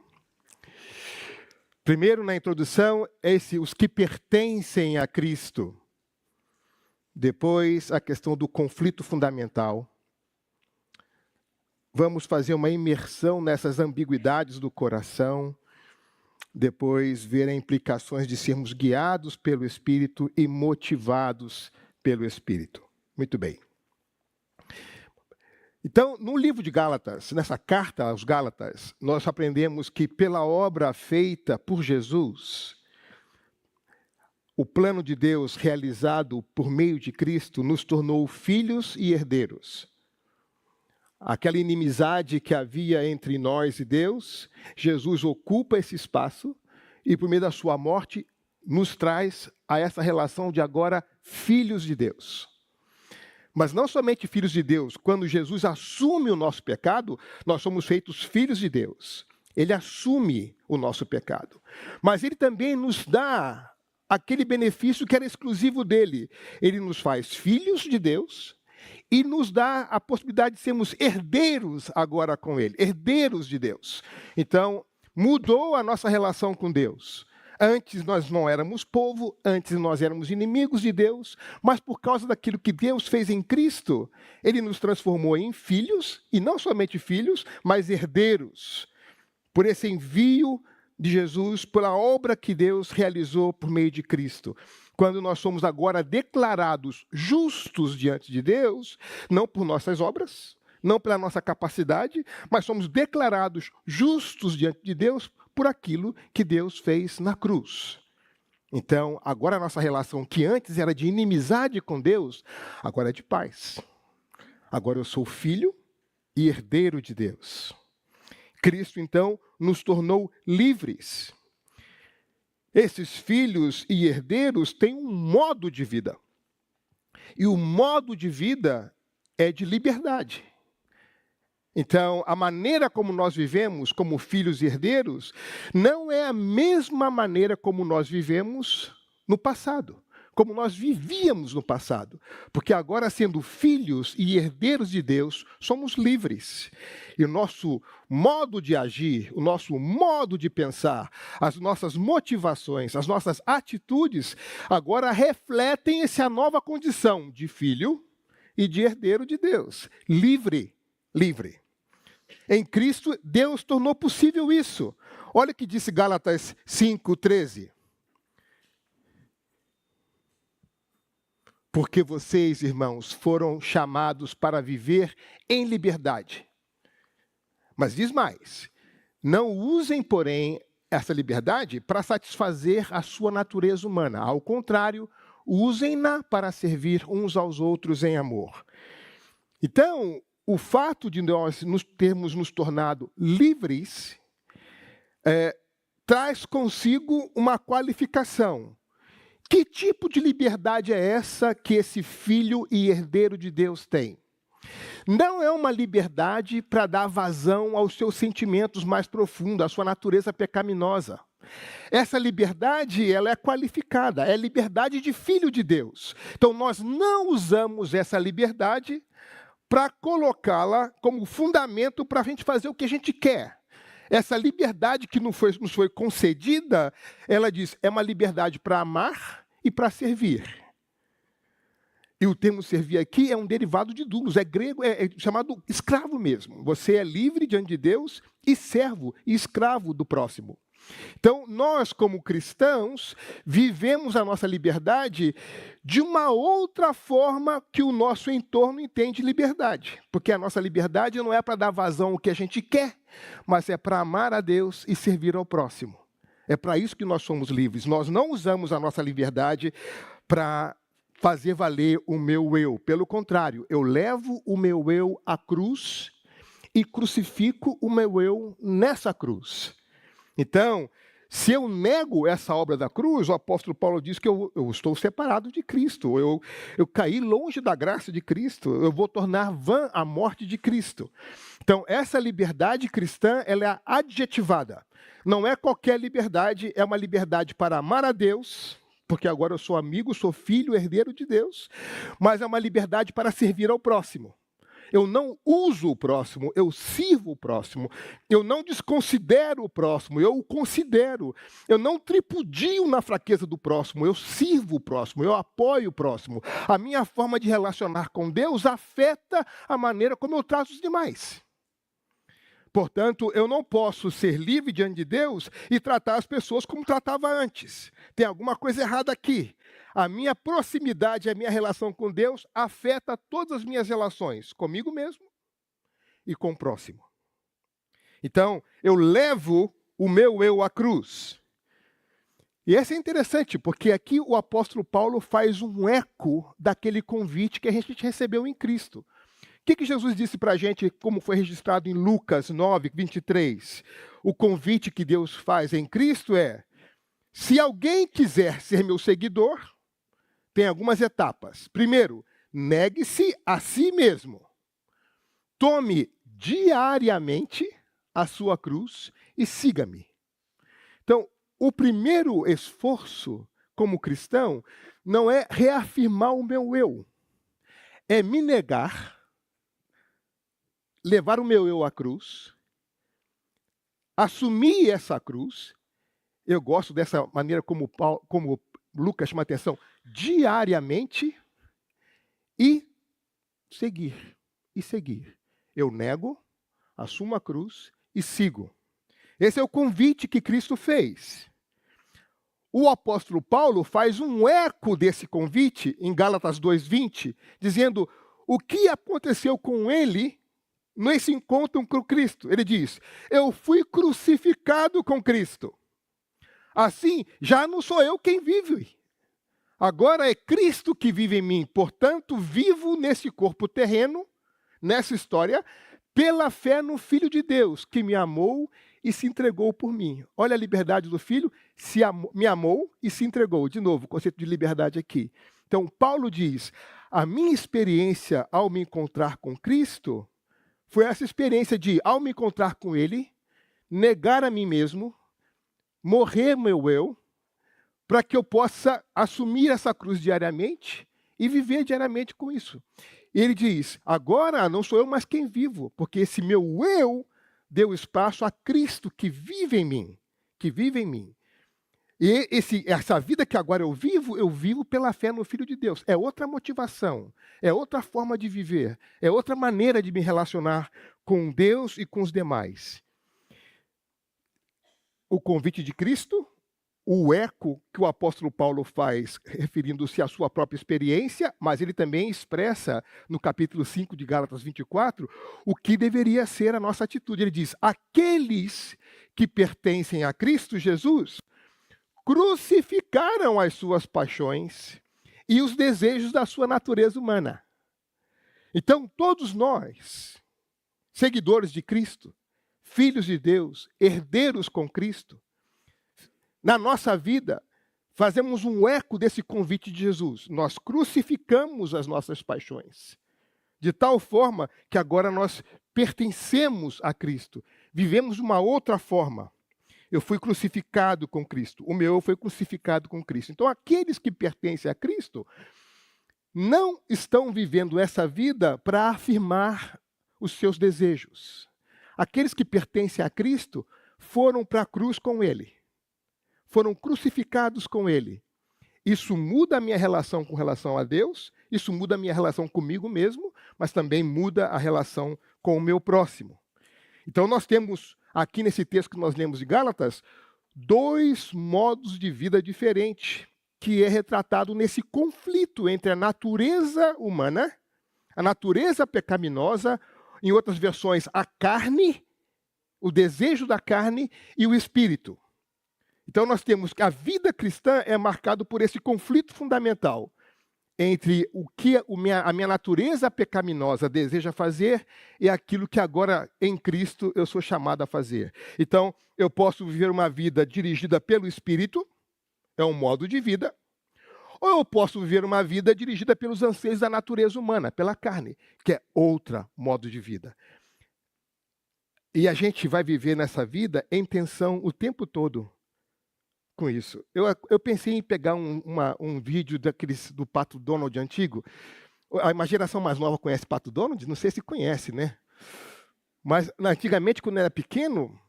Primeiro, na introdução, os que pertencem a Cristo. Depois, a questão do conflito fundamental. Vamos fazer uma imersão nessas ambiguidades do coração. Depois, ver as implicações de sermos guiados pelo Espírito e motivados pelo Espírito. Muito bem. Então, no livro de Gálatas, nessa carta aos Gálatas, nós aprendemos que pela obra feita por Jesus, o plano de Deus realizado por meio de Cristo nos tornou filhos e herdeiros. Aquela inimizade que havia entre nós e Deus, Jesus ocupa esse espaço e, por meio da sua morte, nos traz a essa relação de agora filhos de Deus. Mas não somente filhos de Deus, quando Jesus assume o nosso pecado, nós somos feitos filhos de Deus. Ele assume o nosso pecado. Mas ele também nos dá aquele benefício que era exclusivo dele. Ele nos faz filhos de Deus e nos dá a possibilidade de sermos herdeiros agora com ele, herdeiros de Deus. Então, mudou a nossa relação com Deus. Antes nós não éramos povo, antes nós éramos inimigos de Deus, mas por causa daquilo que Deus fez em Cristo, ele nos transformou em filhos, e não somente filhos, mas herdeiros. Por esse envio de Jesus, pela obra que Deus realizou por meio de Cristo. Quando nós somos agora declarados justos diante de Deus, não por nossas obras, não pela nossa capacidade, mas somos declarados justos diante de Deus por aquilo que Deus fez na cruz. Então, agora a nossa relação, que antes era de inimizade com Deus, agora é de paz. Agora eu sou filho e herdeiro de Deus. Cristo, então, nos tornou livres. Esses filhos e herdeiros têm um modo de vida. E o modo de vida é de liberdade. Então, a maneira como nós vivemos como filhos e herdeiros não é a mesma maneira como nós vivemos no passado, como nós vivíamos no passado. Porque agora, sendo filhos e herdeiros de Deus, somos livres. E o nosso modo de agir, o nosso modo de pensar, as nossas motivações, as nossas atitudes, agora refletem essa nova condição de filho e de herdeiro de Deus. Livre. Em Cristo, Deus tornou possível isso. Olha o que disse Gálatas 5:13. Porque vocês, irmãos, foram chamados para viver em liberdade. Mas diz mais: não usem, porém, essa liberdade para satisfazer a sua natureza humana. Ao contrário, usem-na para servir uns aos outros em amor. Então, o fato de nós termos nos tornado livres traz consigo uma qualificação. Que tipo de liberdade é essa que esse filho e herdeiro de Deus tem? Não é uma liberdade para dar vazão aos seus sentimentos mais profundos, à sua natureza pecaminosa. Essa liberdade, ela é qualificada, é liberdade de filho de Deus. Então, nós não usamos essa liberdade para colocá-la como fundamento para a gente fazer o que a gente quer. Essa liberdade que nos foi concedida, ela diz, é uma liberdade para amar e para servir. E o termo servir aqui é um derivado de doulos, é grego, é chamado escravo mesmo. Você é livre diante de Deus e servo e escravo do próximo. Então, nós, como cristãos, vivemos a nossa liberdade de uma outra forma que o nosso entorno entende liberdade. Porque a nossa liberdade não é para dar vazão ao que a gente quer, mas é para amar a Deus e servir ao próximo. É para isso que nós somos livres. Nós não usamos a nossa liberdade para fazer valer o meu eu. Pelo contrário, eu levo o meu eu à cruz e crucifico o meu eu nessa cruz. Então, se eu nego essa obra da cruz, o apóstolo Paulo diz que eu estou separado de Cristo, eu caí longe da graça de Cristo, eu vou tornar vã a morte de Cristo. Então, essa liberdade cristã, ela é adjetivada. Não é qualquer liberdade, é uma liberdade para amar a Deus, porque agora eu sou amigo, sou filho, herdeiro de Deus, mas é uma liberdade para servir ao próximo. Eu não uso o próximo, eu sirvo o próximo. Eu não desconsidero o próximo, eu o considero. Eu não tripudio na fraqueza do próximo, eu sirvo o próximo, eu apoio o próximo. A minha forma de relacionar com Deus afeta a maneira como eu trato os demais. Portanto, eu não posso ser livre diante de Deus e tratar as pessoas como tratava antes. Tem alguma coisa errada aqui. A minha proximidade, a minha relação com Deus afeta todas as minhas relações, comigo mesmo e com o próximo. Então, eu levo o meu eu à cruz. E isso é interessante, porque aqui o apóstolo Paulo faz um eco daquele convite que a gente recebeu em Cristo. O que Jesus disse para a gente, como foi registrado em Lucas 9, 23? O convite que Deus faz em Cristo é: se alguém quiser ser meu seguidor, tem algumas etapas. Primeiro, negue-se a si mesmo. Tome diariamente a sua cruz e siga-me. Então, o primeiro esforço como cristão não é reafirmar o meu eu. É me negar, levar o meu eu à cruz, assumir essa cruz. Eu gosto dessa maneira como Lucas chama atenção, diariamente, e seguir. Eu nego, assumo a cruz e sigo. Esse é o convite que Cristo fez. O apóstolo Paulo faz um eco desse convite em Gálatas 2:20, dizendo o que aconteceu com ele nesse encontro com Cristo. Ele diz: eu fui crucificado com Cristo. Assim, já não sou eu quem vive. Agora é Cristo que vive em mim. Portanto, vivo nesse corpo terreno, nessa história, pela fé no Filho de Deus, que me amou e se entregou por mim. Olha a liberdade do Filho, me amou e se entregou. De novo, o conceito de liberdade aqui. Então, Paulo diz, a minha experiência ao me encontrar com Cristo foi essa experiência de, ao me encontrar com Ele, negar a mim mesmo, morrer meu eu, para que eu possa assumir essa cruz diariamente e viver diariamente com isso. E ele diz, agora não sou eu mais quem vivo, porque esse meu eu deu espaço a Cristo que vive em mim. E essa vida que agora eu vivo pela fé no Filho de Deus. É outra motivação, é outra forma de viver, é outra maneira de me relacionar com Deus e com os demais. O convite de Cristo, o eco que o apóstolo Paulo faz, referindo-se à sua própria experiência, mas ele também expressa, no capítulo 5 de Gálatas 24, o que deveria ser a nossa atitude. Ele diz, aqueles que pertencem a Cristo Jesus crucificaram as suas paixões e os desejos da sua natureza humana. Então, todos nós, seguidores de Cristo, filhos de Deus, herdeiros com Cristo, na nossa vida, fazemos um eco desse convite de Jesus. Nós crucificamos as nossas paixões, de tal forma que agora nós pertencemos a Cristo. Vivemos de uma outra forma. Eu fui crucificado com Cristo. O meu foi crucificado com Cristo. Então, aqueles que pertencem a Cristo não estão vivendo essa vida para afirmar os seus desejos. Aqueles que pertencem a Cristo foram para a cruz com Ele. Foram crucificados com Ele. Isso muda a minha relação com relação a Deus, isso muda a minha relação comigo mesmo, mas também muda a relação com o meu próximo. Então, nós temos aqui nesse texto que nós lemos de Gálatas, 2 modos de vida diferentes, que é retratado nesse conflito entre a natureza humana, a natureza pecaminosa, em outras versões, a carne, o desejo da carne e o espírito. Então nós temos que a vida cristã é marcada por esse conflito fundamental entre o que a minha natureza pecaminosa deseja fazer e aquilo que agora em Cristo eu sou chamado a fazer. Então, eu posso viver uma vida dirigida pelo Espírito, é um modo de vida, ou eu posso viver uma vida dirigida pelos anseios da natureza humana, pela carne, que é outro modo de vida. E a gente vai viver nessa vida em tensão o tempo todo com isso. Eu pensei em pegar um vídeo do Pato Donald antigo. Uma geração mais nova conhece Pato Donald? Não sei se conhece, né? Mas antigamente, quando eu era pequeno,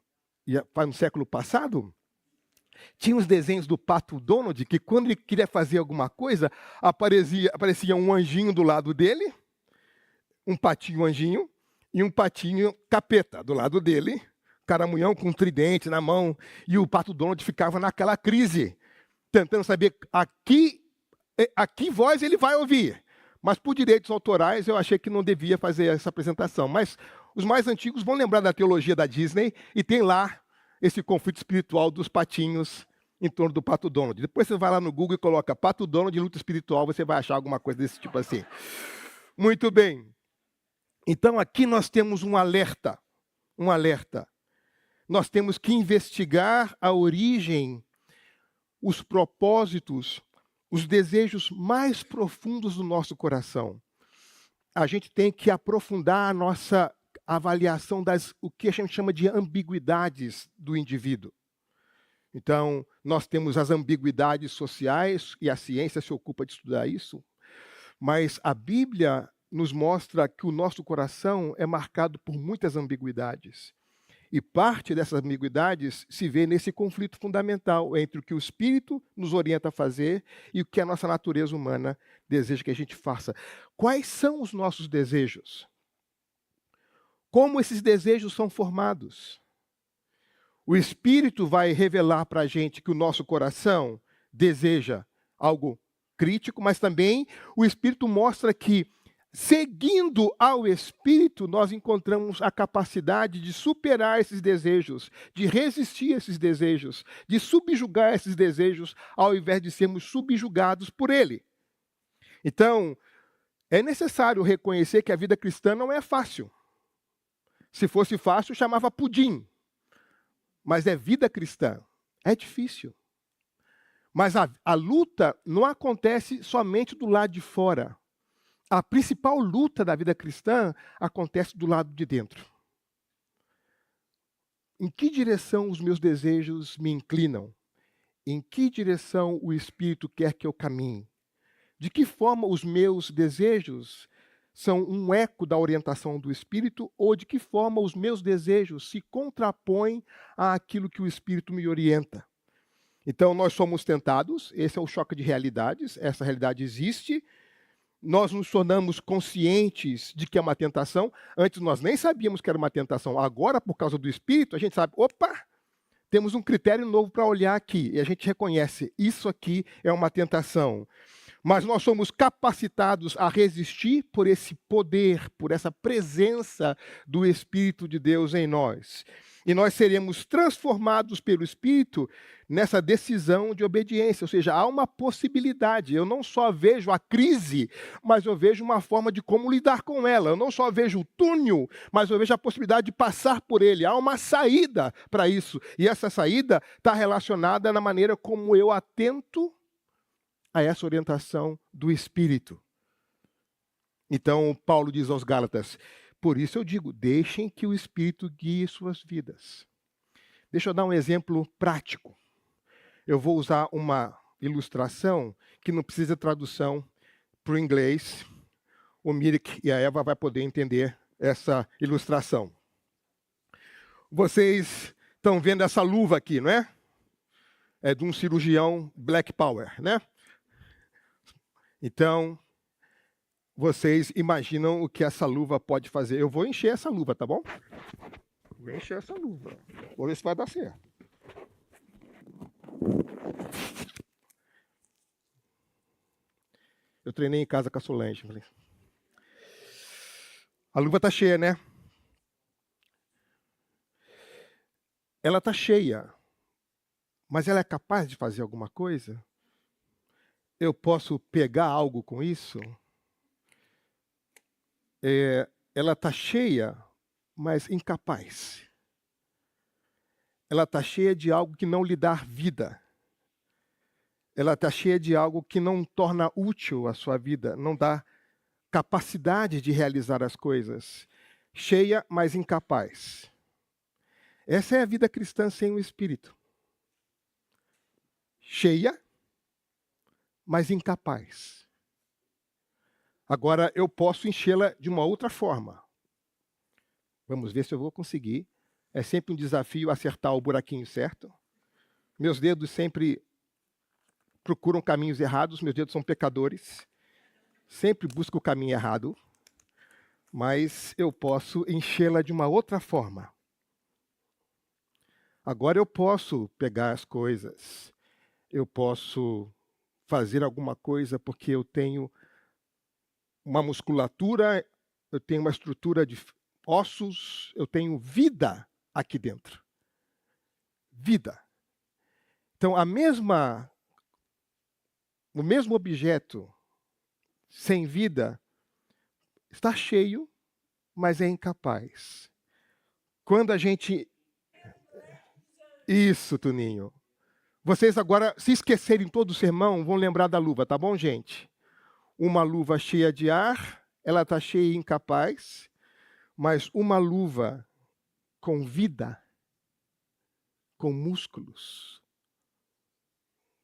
no século passado, tinha uns desenhos do Pato Donald que quando ele queria fazer alguma coisa, aparecia um anjinho do lado dele, um patinho anjinho, e um patinho capeta do lado dele, caramunhão com um tridente na mão, e o Pato Donald ficava naquela crise, tentando saber a que voz ele vai ouvir. Mas por direitos autorais eu achei que não devia fazer essa apresentação. Mas os mais antigos vão lembrar da teologia da Disney, e tem lá esse conflito espiritual dos patinhos em torno do Pato Donald. Depois você vai lá no Google e coloca Pato Donald e luta espiritual, você vai achar alguma coisa desse tipo assim. Muito bem. Então aqui nós temos um alerta. Um alerta. Nós temos que investigar a origem, os propósitos, os desejos mais profundos do nosso coração. A gente tem que aprofundar a nossa avaliação o que a gente chama de ambiguidades do indivíduo. Então, nós temos as ambiguidades sociais, e a ciência se ocupa de estudar isso, mas a Bíblia nos mostra que o nosso coração é marcado por muitas ambiguidades. E parte dessas ambiguidades se vê nesse conflito fundamental entre o que o Espírito nos orienta a fazer e o que a nossa natureza humana deseja que a gente faça. Quais são os nossos desejos? Como esses desejos são formados? O Espírito vai revelar para a gente que o nosso coração deseja algo crítico, mas também o Espírito mostra que, seguindo ao Espírito, nós encontramos a capacidade de superar esses desejos, de resistir a esses desejos, de subjugar esses desejos, ao invés de sermos subjugados por Ele. Então, é necessário reconhecer que a vida cristã não é fácil. Se fosse fácil, chamava pudim. Mas é vida cristã. É difícil. Mas a luta não acontece somente do lado de fora. A principal luta da vida cristã acontece do lado de dentro. Em que direção os meus desejos me inclinam? Em que direção o Espírito quer que eu caminhe? De que forma os meus desejos são um eco da orientação do Espírito, ou de que forma os meus desejos se contrapõem àquilo que o Espírito me orienta? Então, nós somos tentados, esse é o choque de realidades, essa realidade existe, nós nos tornamos conscientes de que é uma tentação. Antes nós nem sabíamos que era uma tentação, agora, por causa do Espírito, a gente sabe, opa, temos um critério novo para olhar aqui, e a gente reconhece, isso aqui é uma tentação. Mas nós somos capacitados a resistir por esse poder, por essa presença do Espírito de Deus em nós. E nós seremos transformados pelo Espírito nessa decisão de obediência. Ou seja, há uma possibilidade. Eu não só vejo a crise, mas eu vejo uma forma de como lidar com ela. Eu não só vejo o túnel, mas eu vejo a possibilidade de passar por ele. Há uma saída para isso. E essa saída está relacionada na maneira como eu atento a essa orientação do Espírito. Então, Paulo diz aos Gálatas: por isso eu digo, deixem que o Espírito guie suas vidas. Deixa eu dar um exemplo prático. Eu vou usar uma ilustração que não precisa de tradução para o inglês. O Mirek e a Eva vão poder entender essa ilustração. Vocês estão vendo essa luva aqui, não é? É de um cirurgião Black Power, né? Então, vocês imaginam o que essa luva pode fazer. Eu vou encher essa luva, tá bom? Vou encher essa luva. Vou ver se vai dar certo. Eu treinei em casa com a Solange. A luva está cheia, né? Ela está cheia. Mas ela é capaz de fazer alguma coisa? Eu posso pegar algo com isso? Ela está cheia, mas incapaz. Ela está cheia de algo que não lhe dá vida. Ela está cheia de algo que não torna útil a sua vida, não dá capacidade de realizar as coisas. Cheia, mas incapaz. Essa é a vida cristã sem o Espírito. Cheia, mas incapaz. Agora, eu posso enchê-la de uma outra forma. Vamos ver se eu vou conseguir. É sempre um desafio acertar o buraquinho certo. Meus dedos sempre procuram caminhos errados, meus dedos são pecadores. Sempre busco o caminho errado. Mas eu posso enchê-la de uma outra forma. Agora eu posso pegar as coisas. Eu posso fazer alguma coisa porque eu tenho uma musculatura, eu tenho uma estrutura de ossos, eu tenho vida aqui dentro. Vida. Então, o mesmo objeto sem vida está cheio, mas é incapaz. Quando a gente... Isso, Tuninho. Vocês agora, se esquecerem todo o sermão, vão lembrar da luva, tá bom, gente? Uma luva cheia de ar, ela está cheia e incapaz, mas uma luva com vida, com músculos,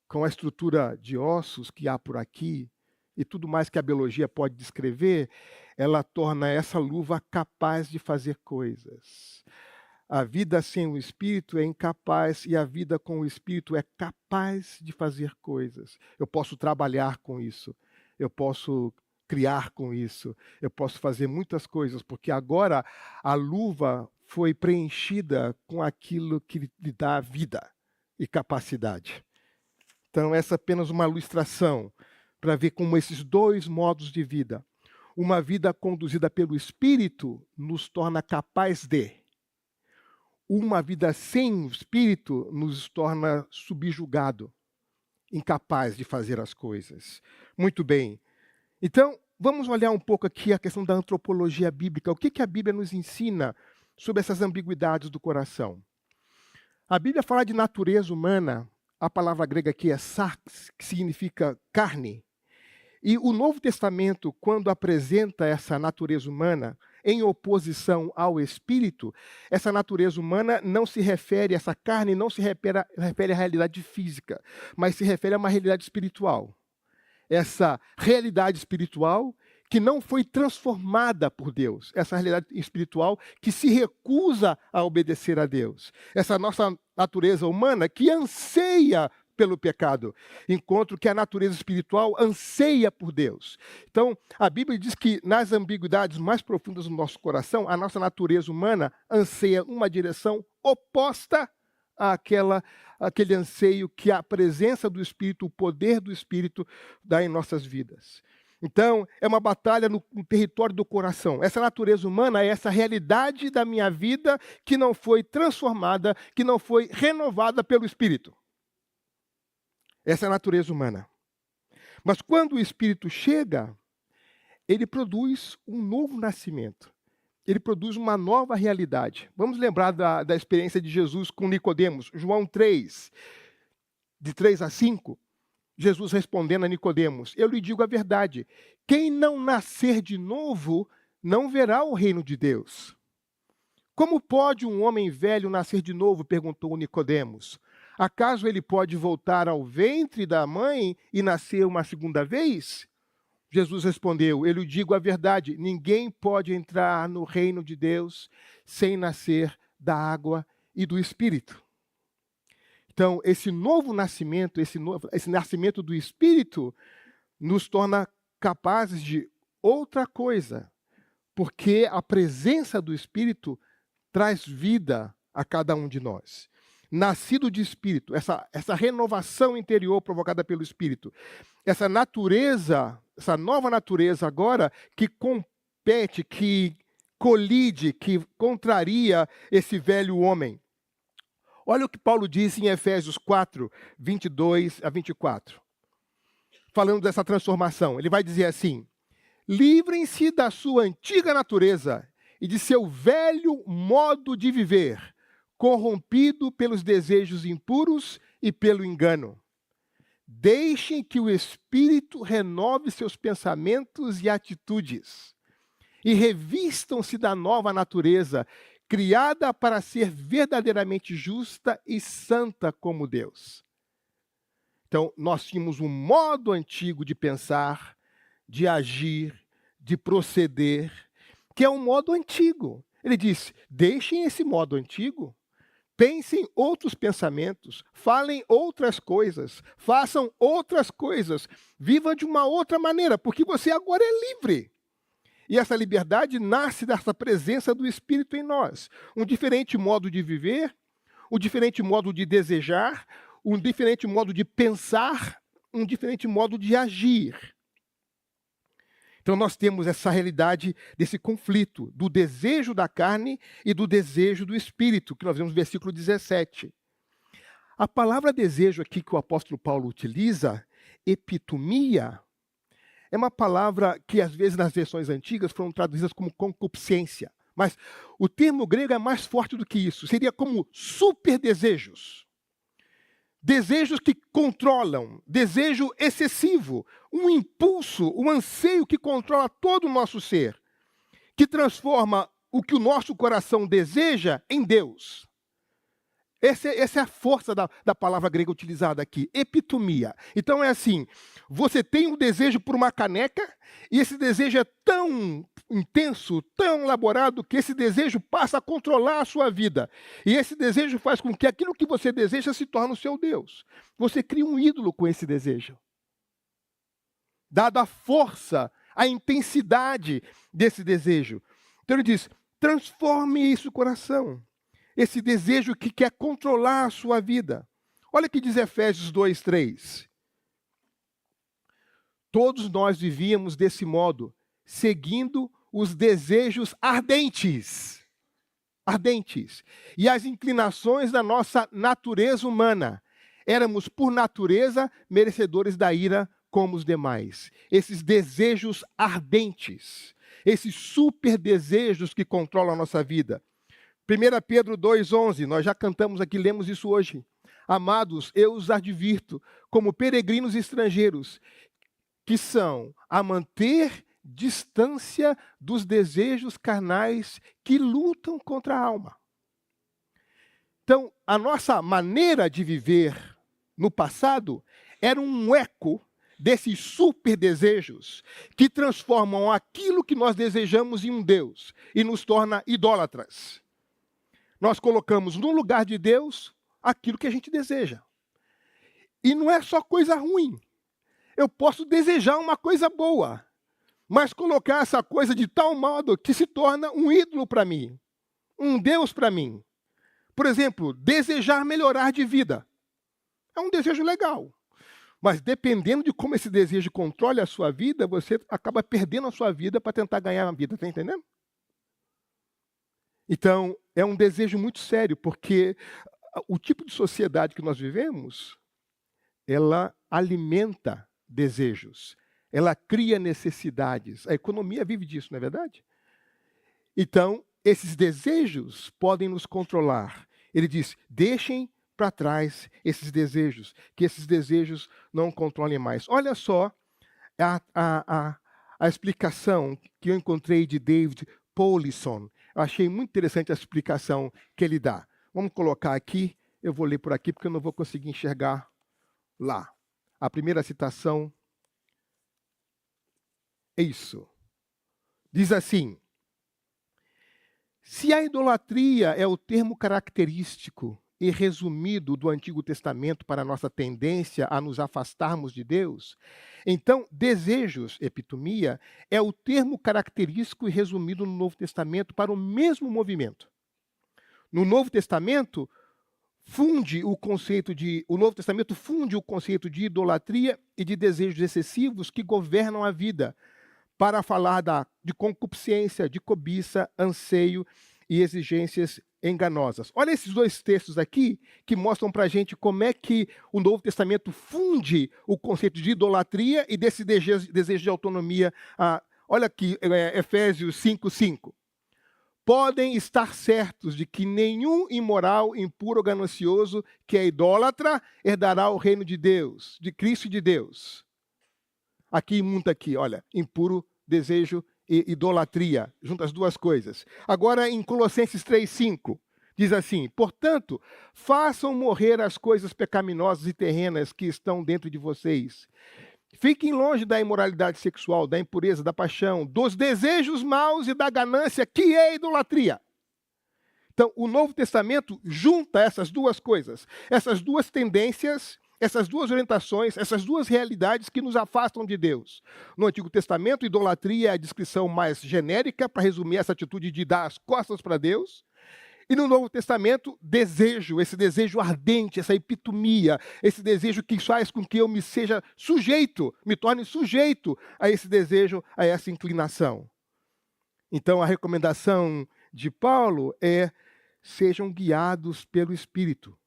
com a estrutura de ossos que há por aqui, e tudo mais que a biologia pode descrever, ela torna essa luva capaz de fazer coisas. A vida sem o Espírito é incapaz e a vida com o Espírito é capaz de fazer coisas. Eu posso trabalhar com isso. Eu posso criar com isso, eu posso fazer muitas coisas, porque agora a luva foi preenchida com aquilo que lhe dá vida e capacidade. Então, essa é apenas uma ilustração para ver como esses dois modos de vida, uma vida conduzida pelo Espírito, nos torna capaz de. Uma vida sem o Espírito nos torna subjugado, incapaz de fazer as coisas. Muito bem. Então, vamos olhar um pouco aqui a questão da antropologia bíblica. O que a Bíblia nos ensina sobre essas ambiguidades do coração? A Bíblia fala de natureza humana. A palavra grega aqui é sarx, que significa carne. E o Novo Testamento, quando apresenta essa natureza humana em oposição ao Espírito, essa natureza humana não se refere, essa carne não se refere à realidade física, mas se refere a uma realidade espiritual. Essa realidade espiritual que não foi transformada por Deus, essa realidade espiritual que se recusa a obedecer a Deus, essa nossa natureza humana que anseia pelo pecado, enquanto que a natureza espiritual anseia por Deus. Então, a Bíblia diz que nas ambiguidades mais profundas do nosso coração, a nossa natureza humana anseia uma direção oposta àquele anseio que a presença do Espírito, o poder do Espírito dá em nossas vidas. Então, é uma batalha no território do coração. Essa natureza humana é essa realidade da minha vida que não foi transformada, que não foi renovada pelo Espírito. Essa é a natureza humana. Mas quando o Espírito chega, ele produz um novo nascimento. Ele produz uma nova realidade. Vamos lembrar da experiência de Jesus com Nicodemos. João 3, de 3 a 5. Jesus respondendo a Nicodemos: eu lhe digo a verdade, quem não nascer de novo não verá o reino de Deus. Como pode um homem velho nascer de novo? Perguntou Nicodemos. Acaso ele pode voltar ao ventre da mãe e nascer uma segunda vez? Jesus respondeu: eu lhe digo a verdade, ninguém pode entrar no reino de Deus sem nascer da água e do Espírito. Então, esse novo nascimento, esse nascimento do Espírito, nos torna capazes de outra coisa, porque a presença do Espírito traz vida a cada um de nós. Nascido de Espírito, essa renovação interior provocada pelo Espírito, essa natureza, essa nova natureza agora que compete, que colide, que contraria esse velho homem. Olha o que Paulo diz em Efésios 4, 22 a 24. Falando dessa transformação, ele vai dizer assim: livrem-se da sua antiga natureza e de seu velho modo de viver, corrompido pelos desejos impuros e pelo engano. Deixem que o Espírito renove seus pensamentos e atitudes, e revistam-se da nova natureza, criada para ser verdadeiramente justa e santa como Deus. Então, nós tínhamos um modo antigo de pensar, de agir, de proceder, que é um modo antigo. Ele diz: deixem esse modo antigo, pensem outros pensamentos, falem outras coisas, façam outras coisas, vivam de uma outra maneira, porque você agora é livre. E essa liberdade nasce dessa presença do Espírito em nós. Um diferente modo de viver, um diferente modo de desejar, um diferente modo de pensar, um diferente modo de agir. Então nós temos essa realidade desse conflito, do desejo da carne e do desejo do Espírito, que nós vemos no versículo 17. A palavra desejo aqui que o apóstolo Paulo utiliza, epitomia, é uma palavra que, às vezes, nas versões antigas, foram traduzidas como concupiscência. Mas o termo grego é mais forte do que isso. Seria como superdesejos. Desejos que controlam, desejo excessivo, um impulso, um anseio que controla todo o nosso ser, que transforma o que o nosso coração deseja em Deus. Essa é a força da palavra grega utilizada aqui, epitomia. Então é assim, você tem um desejo por uma caneca, e esse desejo é tão intenso, tão elaborado, que esse desejo passa a controlar a sua vida. E esse desejo faz com que aquilo que você deseja se torne o seu Deus. Você cria um ídolo com esse desejo. Dada a força, a intensidade desse desejo. Então ele diz, transforme isso no coração. Esse desejo que quer controlar a sua vida. Olha o que diz Efésios 2, 3. Todos nós vivíamos desse modo, seguindo os desejos ardentes. Ardentes. E as inclinações da nossa natureza humana. Éramos, por natureza, merecedores da ira como os demais. Esses desejos ardentes. Esses super desejos que controlam a nossa vida. 1 Pedro 2,11, nós já cantamos aqui, lemos isso hoje. Amados, eu os advirto, como peregrinos estrangeiros, que são a manter distância dos desejos carnais que lutam contra a alma. Então, a nossa maneira de viver no passado era um eco desses super desejos que transformam aquilo que nós desejamos em um Deus e nos torna idólatras. Nós colocamos no lugar de Deus aquilo que a gente deseja. E não é só coisa ruim. Eu posso desejar uma coisa boa, mas colocar essa coisa de tal modo que se torna um ídolo para mim, um Deus para mim. Por exemplo, desejar melhorar de vida. É um desejo legal. Mas dependendo de como esse desejo controle a sua vida, você acaba perdendo a sua vida para tentar ganhar a vida, está entendendo? Então, é um desejo muito sério, porque o tipo de sociedade que nós vivemos, ela alimenta desejos, ela cria necessidades. A economia vive disso, não é verdade? Então, esses desejos podem nos controlar. Ele diz, deixem para trás esses desejos, que esses desejos não controlem mais. Olha só a explicação que eu encontrei de David Powlison. Eu achei muito interessante a explicação que ele dá. Vamos colocar aqui, eu vou ler por aqui porque eu não vou conseguir enxergar lá. A primeira citação é isso. Diz assim: se a idolatria é o termo característico e resumido do Antigo Testamento para a nossa tendência a nos afastarmos de Deus, então desejos, epitomia, é o termo característico e resumido no Novo Testamento para o mesmo movimento. No Novo Testamento, o Novo Testamento funde o conceito de idolatria e de desejos excessivos que governam a vida, para falar de concupiscência, de cobiça, anseio e exigências enganosas. Olha esses dois textos aqui que mostram para a gente como é que o Novo Testamento funde o conceito de idolatria e desse desejo de autonomia. Olha aqui, Efésios 5:5. Podem estar certos de que nenhum imoral, impuro ou ganancioso que é idólatra herdará o reino de Deus, de Cristo e de Deus. Aqui, muito aqui, olha, impuro, desejo e idolatria, junto as duas coisas. Agora, em Colossenses 3:5, diz assim: portanto, façam morrer as coisas pecaminosas e terrenas que estão dentro de vocês. Fiquem longe da imoralidade sexual, da impureza, da paixão, dos desejos maus e da ganância, que é idolatria. Então, o Novo Testamento junta essas duas coisas, essas duas tendências, essas duas orientações, essas duas realidades que nos afastam de Deus. No Antigo Testamento, idolatria é a descrição mais genérica para resumir essa atitude de dar as costas para Deus. E no Novo Testamento, desejo, esse desejo ardente, essa epitomia, esse desejo que faz com que eu me torne sujeito a esse desejo, a essa inclinação. Então, a recomendação de Paulo é: sejam guiados pelo Espírito.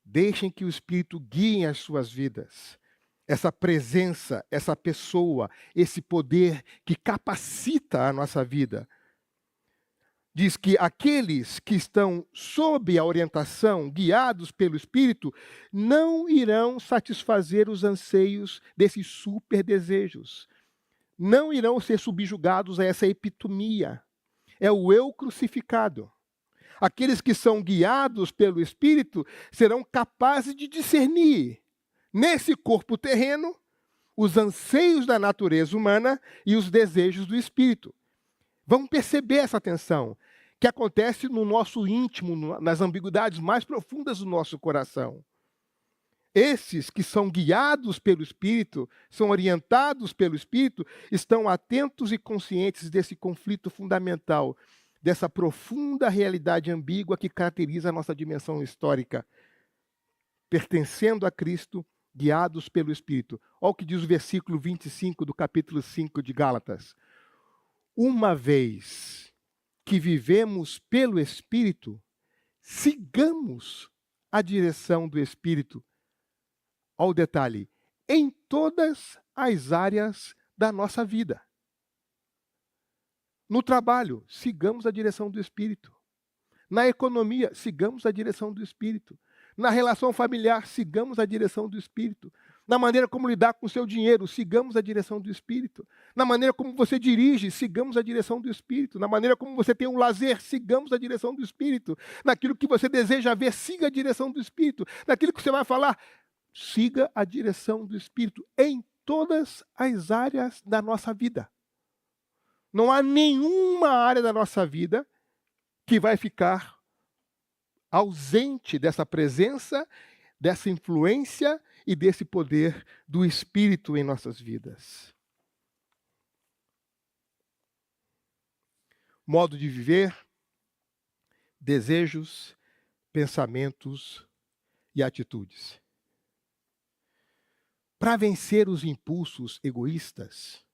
Deixem que o Espírito guie as suas vidas. Essa presença, essa pessoa, esse poder que capacita a nossa vida. Diz que aqueles que estão sob a orientação, guiados pelo Espírito, não irão satisfazer os anseios desses super desejos. Não irão ser subjugados a essa epitomia. É o eu crucificado. Aqueles que são guiados pelo Espírito serão capazes de discernir, nesse corpo terreno, os anseios da natureza humana e os desejos do Espírito. Vamos perceber essa tensão que acontece no nosso íntimo, nas ambiguidades mais profundas do nosso coração. Esses que são guiados pelo Espírito, são orientados pelo Espírito, estão atentos e conscientes desse conflito fundamental, dessa profunda realidade ambígua que caracteriza a nossa dimensão histórica. Pertencendo a Cristo, guiados pelo Espírito. Olha o que diz o versículo 25 do capítulo 5 de Gálatas. Uma vez que vivemos pelo Espírito, sigamos a direção do Espírito. Olha o detalhe, em todas as áreas da nossa vida. No trabalho, sigamos a direção do Espírito. Na economia, sigamos a direção do Espírito. Na relação familiar, sigamos a direção do Espírito. Na maneira como lidar com o seu dinheiro, sigamos a direção do Espírito. Na maneira como você dirige, sigamos a direção do Espírito. Na maneira como você tem um lazer, sigamos a direção do Espírito. Naquilo que você deseja ver, siga a direção do Espírito. Naquilo que você vai falar, siga a direção do Espírito em todas as áreas da nossa vida. Não há nenhuma área da nossa vida que vai ficar ausente dessa presença, dessa influência e desse poder do Espírito em nossas vidas. Modo de viver, desejos, pensamentos e atitudes. Para vencer os impulsos egoístas,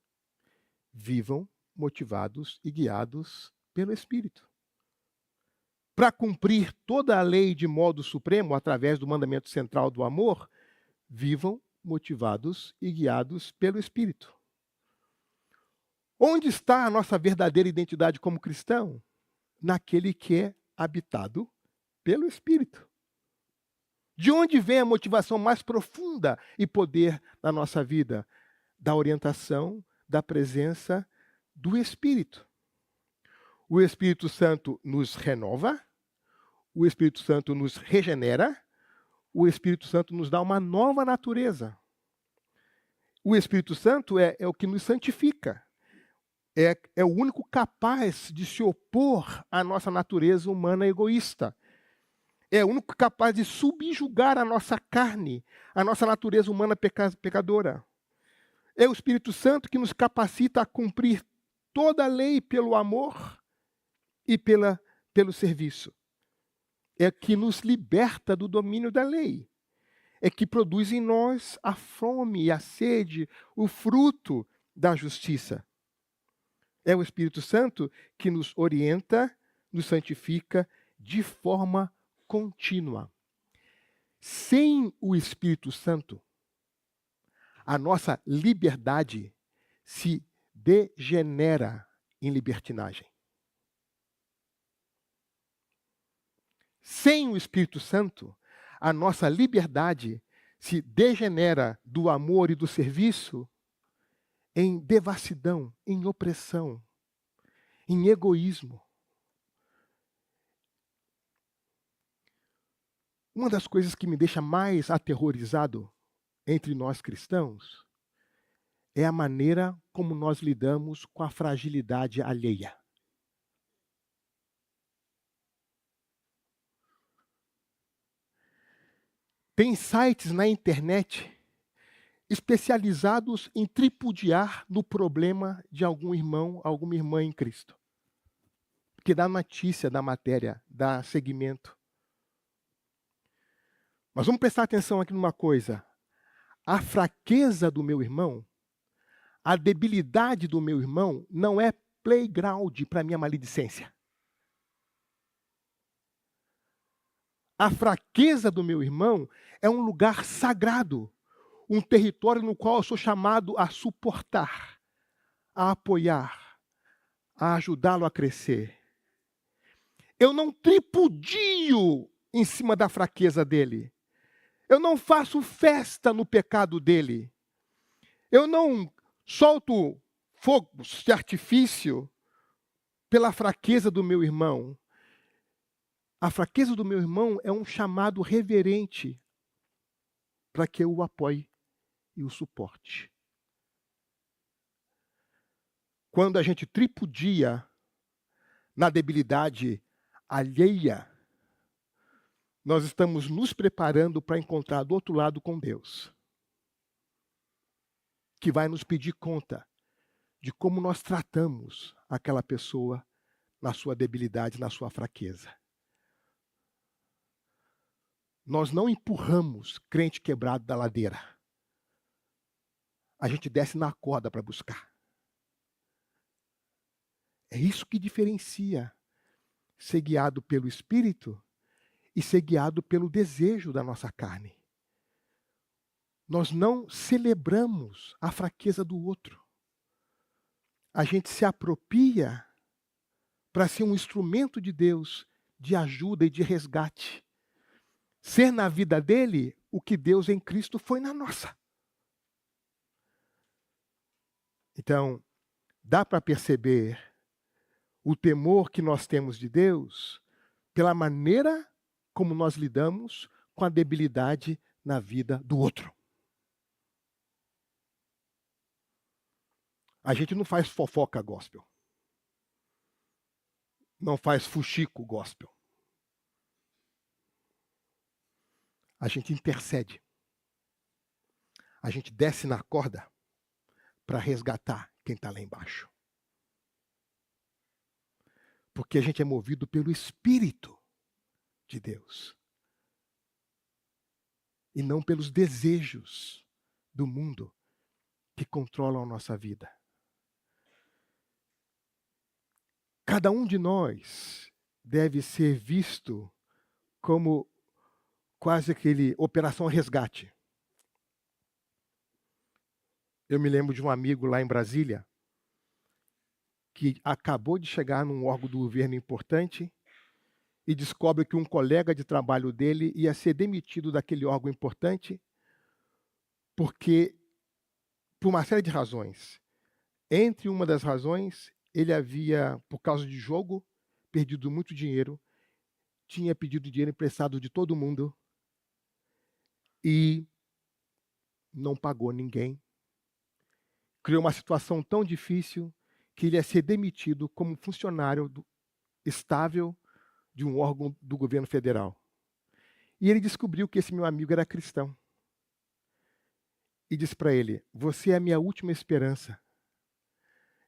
vivam motivados e guiados pelo Espírito. Para cumprir toda a lei de modo supremo, através do mandamento central do amor, vivam motivados e guiados pelo Espírito. Onde está a nossa verdadeira identidade como cristão? Naquele que é habitado pelo Espírito. De onde vem a motivação mais profunda e poder na nossa vida? Da orientação, da presença do Espírito. O Espírito Santo nos renova, o Espírito Santo nos regenera, o Espírito Santo nos dá uma nova natureza. O Espírito Santo é o que nos santifica. É o único capaz de se opor à nossa natureza humana egoísta. É o único capaz de subjugar a nossa carne, a nossa natureza humana pecadora. É o Espírito Santo que nos capacita a cumprir toda a lei pelo amor e pelo serviço. É que nos liberta do domínio da lei. É que produz em nós a fome e a sede, o fruto da justiça. É o Espírito Santo que nos orienta, nos santifica de forma contínua. Sem o Espírito Santo, a nossa liberdade se degenera em libertinagem. Sem o Espírito Santo, a nossa liberdade se degenera do amor e do serviço em devassidão, em opressão, em egoísmo. Uma das coisas que me deixa mais aterrorizado entre nós cristãos é a maneira como nós lidamos com a fragilidade alheia. Tem sites na internet especializados em tripudiar no problema de algum irmão, alguma irmã em Cristo. Que dá notícia da matéria, dá seguimento. Mas vamos prestar atenção aqui numa coisa. A fraqueza do meu irmão, a debilidade do meu irmão, não é playground para minha maledicência. A fraqueza do meu irmão é um lugar sagrado, um território no qual eu sou chamado a suportar, a apoiar, a ajudá-lo a crescer. Eu não tripudio em cima da fraqueza dele. Eu não faço festa no pecado dele. Eu não solto fogos de artifício pela fraqueza do meu irmão. A fraqueza do meu irmão é um chamado reverente para que eu o apoie e o suporte. Quando a gente tripudia na debilidade alheia, nós estamos nos preparando para encontrar do outro lado com Deus, que vai nos pedir conta de como nós tratamos aquela pessoa na sua debilidade, na sua fraqueza. Nós não empurramos crente quebrado da ladeira. A gente desce na corda para buscar. É isso que diferencia ser guiado pelo Espírito e ser guiado pelo desejo da nossa carne. Nós não celebramos a fraqueza do outro. A gente se apropria para ser um instrumento de Deus de ajuda e de resgate. Ser na vida dele o que Deus em Cristo foi na nossa. Então, dá para perceber o temor que nós temos de Deus pela maneira como nós lidamos com a debilidade na vida do outro. A gente não faz fofoca gospel. Não faz fuxico gospel. A gente intercede. A gente desce na corda para resgatar quem está lá embaixo. Porque a gente é movido pelo Espírito de Deus. E não pelos desejos do mundo que controlam a nossa vida. Cada um de nós deve ser visto como quase aquele operação resgate. Eu me lembro de um amigo lá em Brasília que acabou de chegar num órgão do governo importante e descobre que um colega de trabalho dele ia ser demitido daquele órgão importante porque, por uma série de razões, entre uma das razões, ele havia, por causa de jogo, perdido muito dinheiro, tinha pedido dinheiro emprestado de todo mundo e não pagou ninguém. Criou uma situação tão difícil que ele ia ser demitido como funcionário estável de um órgão do governo federal. E ele descobriu que esse meu amigo era cristão. E disse para ele: você é a minha última esperança.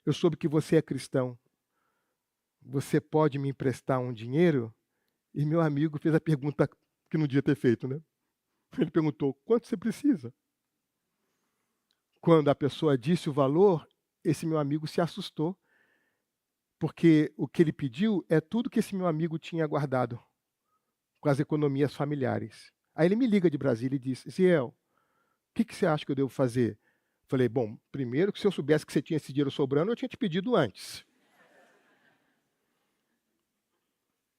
Eu soube que você é cristão. Você pode me emprestar um dinheiro? E meu amigo fez a pergunta que não devia ter feito, né? Ele perguntou: quanto você precisa? Quando a pessoa disse o valor, esse meu amigo se assustou, porque o que ele pediu é tudo que esse meu amigo tinha guardado com as economias familiares. Aí ele me liga de Brasília e diz: Ziel, o que você acha que eu devo fazer? Falei: bom, primeiro, que se eu soubesse que você tinha esse dinheiro sobrando, eu tinha te pedido antes.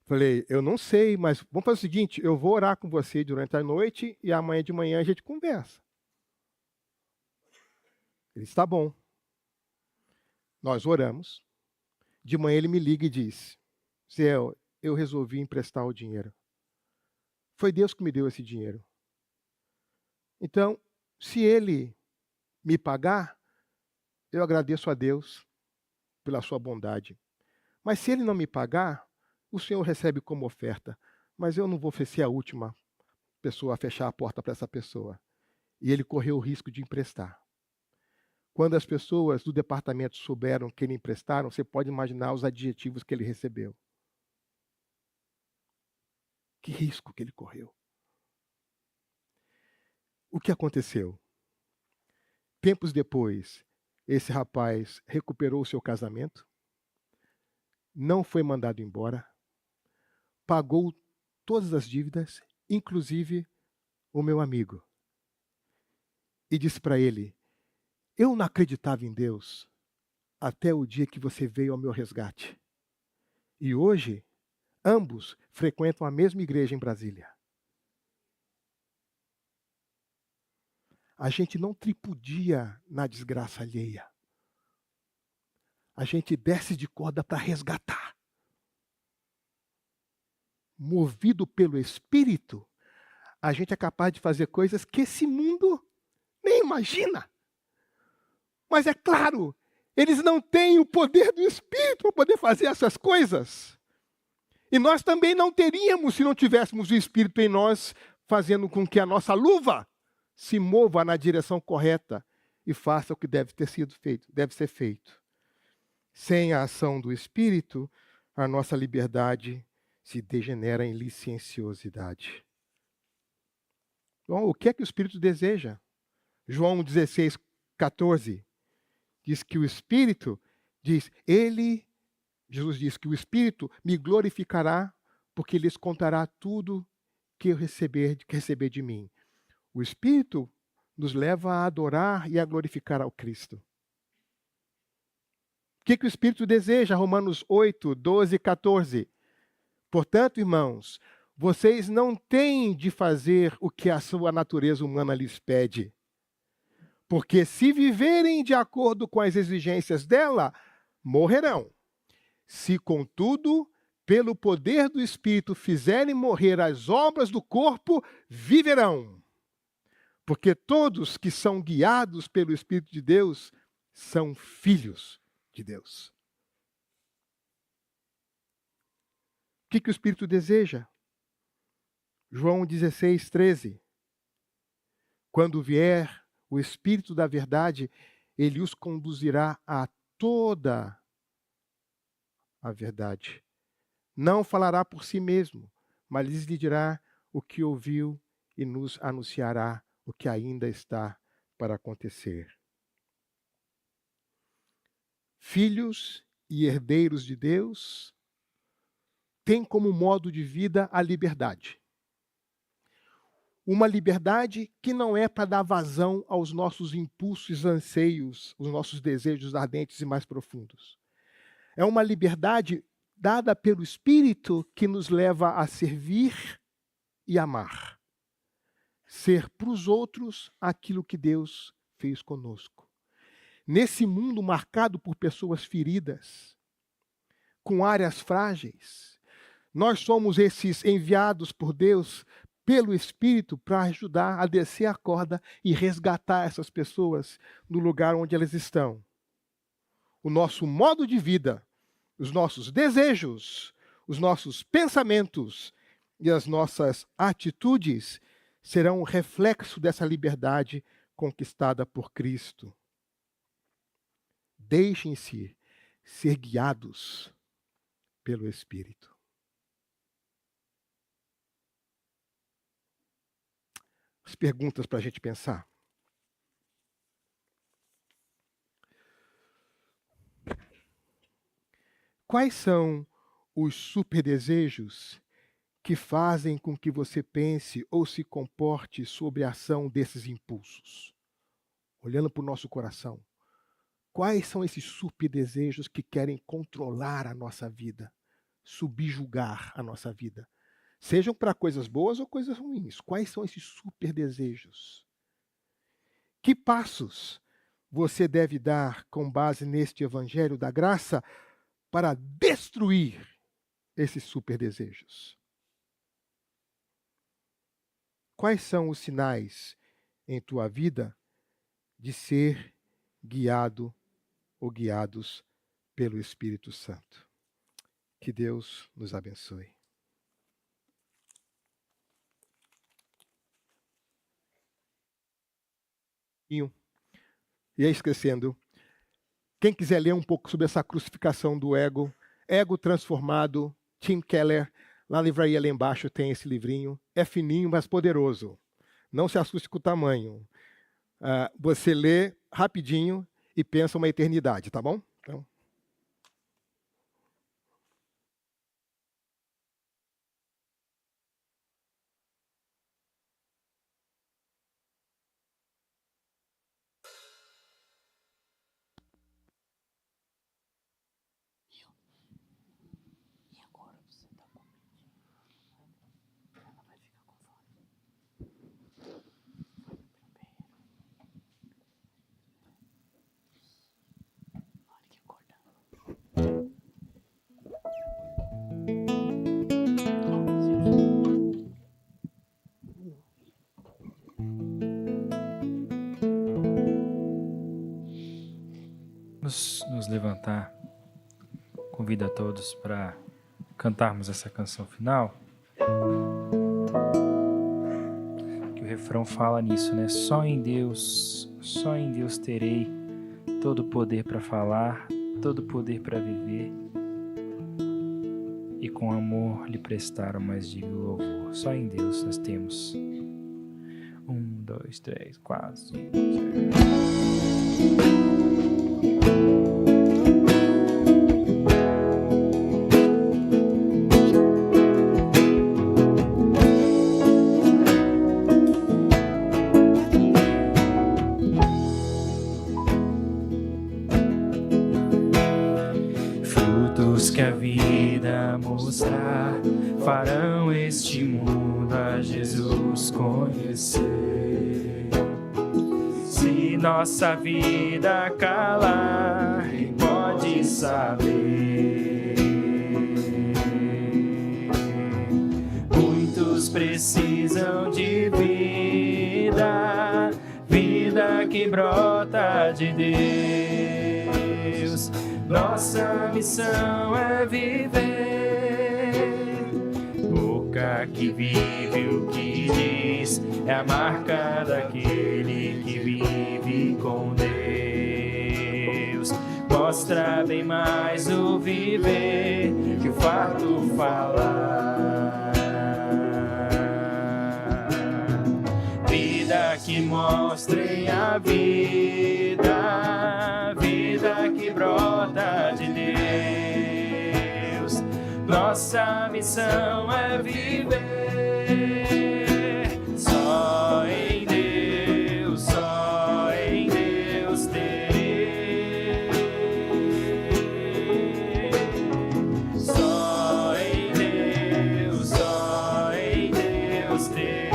Falei: eu não sei, mas vamos fazer o seguinte, eu vou orar com você durante a noite e amanhã de manhã a gente conversa. Ele disse: tá bom. Nós oramos. De manhã ele me liga e diz: Ziel, eu resolvi emprestar o dinheiro. Foi Deus que me deu esse dinheiro. Então, se ele me pagar, eu agradeço a Deus pela sua bondade. Mas se ele não me pagar, o Senhor recebe como oferta. Mas eu não vou ser a última pessoa a fechar a porta para essa pessoa. E ele correu o risco de emprestar. Quando as pessoas do departamento souberam que ele emprestaram, você pode imaginar os adjetivos que ele recebeu. Que risco que ele correu. O que aconteceu? Tempos depois, esse rapaz recuperou o seu casamento, não foi mandado embora, pagou todas as dívidas, inclusive o meu amigo. E disse para ele: eu não acreditava em Deus até o dia que você veio ao meu resgate. E hoje, ambos frequentam a mesma igreja em Brasília. A gente não tripudia na desgraça alheia. A gente desce de corda para resgatar. Movido pelo Espírito, a gente é capaz de fazer coisas que esse mundo nem imagina. Mas é claro, eles não têm o poder do Espírito para poder fazer essas coisas. E nós também não teríamos se não tivéssemos o Espírito em nós, fazendo com que a nossa luva se mova na direção correta e faça o que deve ser feito. Sem a ação do Espírito, a nossa liberdade se degenera em licenciosidade. Bom, o que é que o Espírito deseja? João 16:14 diz que o Espírito Jesus diz que o Espírito me glorificará, porque lhes contará tudo que receber de mim. O Espírito nos leva a adorar e a glorificar ao Cristo. O que o Espírito deseja? Romanos 8:12-14. Portanto, irmãos, vocês não têm de fazer o que a sua natureza humana lhes pede. Porque se viverem de acordo com as exigências dela, morrerão. Se, contudo, pelo poder do Espírito fizerem morrer as obras do corpo, viverão. Porque todos que são guiados pelo Espírito de Deus são filhos de Deus. O que o Espírito deseja? João 16:13. Quando vier o Espírito da verdade, ele os conduzirá a toda a verdade. Não falará por si mesmo, mas lhes dirá o que ouviu e nos anunciará o que ainda está para acontecer. Filhos e herdeiros de Deus têm como modo de vida a liberdade. Uma liberdade que não é para dar vazão aos nossos impulsos, anseios, os nossos desejos ardentes e mais profundos. É uma liberdade dada pelo Espírito que nos leva a servir e amar. Ser para os outros aquilo que Deus fez conosco. Nesse mundo marcado por pessoas feridas, com áreas frágeis, nós somos esses enviados por Deus, pelo Espírito, para ajudar a descer a corda e resgatar essas pessoas no lugar onde elas estão. O nosso modo de vida, os nossos desejos, os nossos pensamentos e as nossas atitudes serão um reflexo dessa liberdade conquistada por Cristo. Deixem-se ser guiados pelo Espírito. As perguntas para a gente pensar. Quais são os superdesejos que fazem com que você pense ou se comporte sobre a ação desses impulsos? Olhando para o nosso coração. Quais são esses superdesejos que querem controlar a nossa vida, subjugar a nossa vida? Sejam para coisas boas ou coisas ruins. Quais são esses superdesejos? Que passos você deve dar com base neste evangelho da graça para destruir esses superdesejos? Quais são os sinais em tua vida de ser guiado ou guiados pelo Espírito Santo? Que Deus nos abençoe. E aí, esquecendo, quem quiser ler um pouco sobre essa crucificação do ego, Ego Transformado, Tim Keller, na livraria lá embaixo tem esse livrinho. É fininho, mas poderoso. Não se assuste com o tamanho. Você lê rapidinho e pensa uma eternidade, tá bom? Então... Nos levantar, convido a todos para cantarmos essa canção final. Que o refrão fala nisso, né? Só em Deus terei todo o poder para falar, todo o poder para viver, e com amor lhe prestar o mais digno louvor. Só em Deus nós temos 1, 2, 3, 4, 5, 6. Que a vida mostrar farão este mundo a Jesus conhecer. Se nossa vida calar, pode saber. Muitos precisam de vida, vida que brota de Deus. Nossa missão é viver, boca que vive o que diz, é a marca daquele que vive com Deus. Mostra bem mais o viver que o fato falar. Vida que mostre a nossa vida, vida que brota de Deus. Nossa missão é viver só em Deus, só em Deus terei. Só em Deus, só em Deus terei.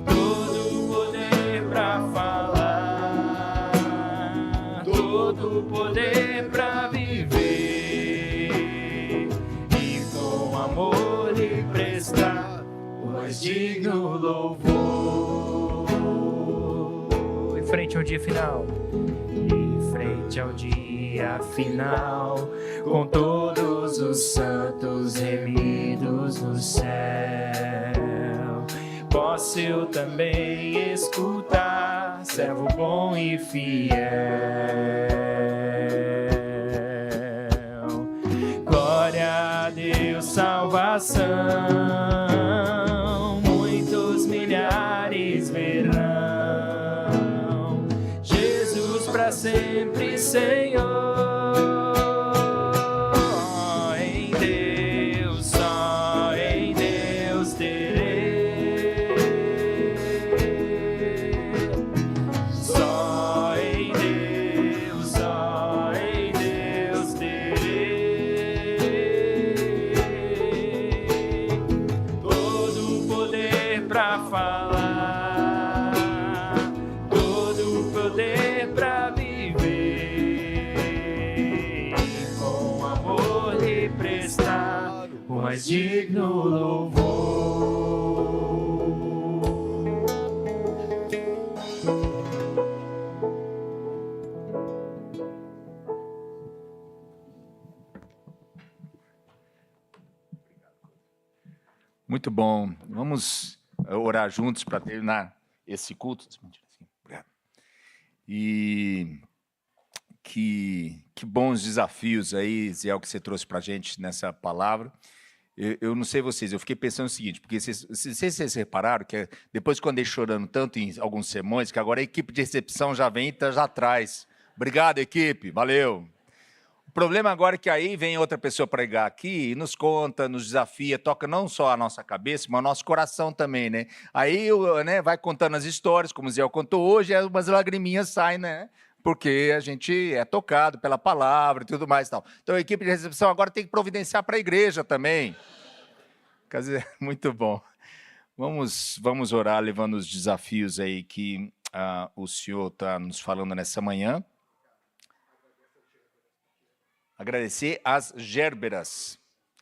Todo poder pra falar, todo poder pra viver, e com amor lhe prestar o mais digno louvor. Em frente ao dia final, em frente ao dia final, com todos os santos remidos no céu, posso eu também escutar, servo bom e fiel. Glória a Deus, salvação, muitos milhares verão Jesus para sempre, Senhor. Em Deus, só em Deus terei. Só em Deus, só em Deus terei. Todo poder pra falar, todo poder pra viver, e com amor lhe prestar o mais digno louvor. Muito bom. Vamos orar juntos para terminar esse culto. Obrigado. E que bons desafios aí, Zé, que você trouxe para a gente nessa palavra. Eu não sei vocês, eu fiquei pensando o seguinte, porque vocês repararam que depois que eu andei chorando tanto em alguns sermões, que agora a equipe de recepção já vem e já traz. Obrigado, equipe, valeu. O problema agora é que aí vem outra pessoa pregar aqui e nos conta, nos desafia, toca não só a nossa cabeça, mas o nosso coração também, né? Aí, né, vai contando as histórias, como o Zé contou hoje, umas lagriminhas saem, né? Porque a gente é tocado pela palavra e tudo mais e tal. Então a equipe de recepção agora tem que providenciar para a igreja também. Quer dizer, muito bom. Vamos orar levando os desafios aí que o Senhor está nos falando nessa manhã. Agradecer às Gérberas,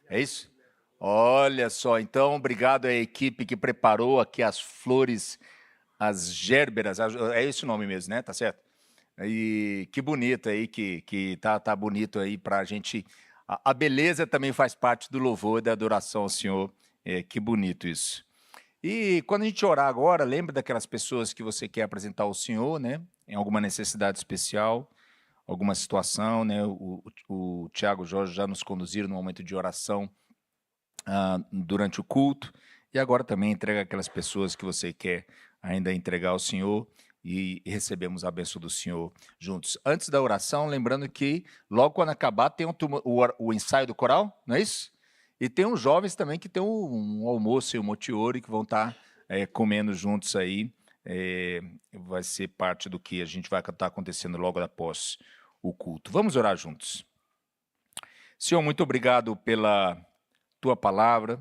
é isso? Olha só, então, obrigado à equipe que preparou aqui as flores, as Gérberas, é esse o nome mesmo, né? Tá certo? E que bonito aí, que tá bonito aí para a gente. A beleza também faz parte do louvor e da adoração ao Senhor. Que bonito isso. E quando a gente orar agora, lembra daquelas pessoas que você quer apresentar ao Senhor, né? Em alguma necessidade especial, alguma situação, né? O Tiago Jorge já nos conduziram no momento de oração durante o culto. E agora também entrega aquelas pessoas que você quer ainda entregar ao Senhor e recebemos a bênção do Senhor juntos. Antes da oração, lembrando que logo quando acabar tem o ensaio do coral, não é isso? E tem uns jovens também que tem um almoço e um motiori que vão estar comendo juntos aí. Vai ser parte do que a gente vai estar acontecendo logo após o culto. Vamos orar juntos. Senhor, muito obrigado pela Tua palavra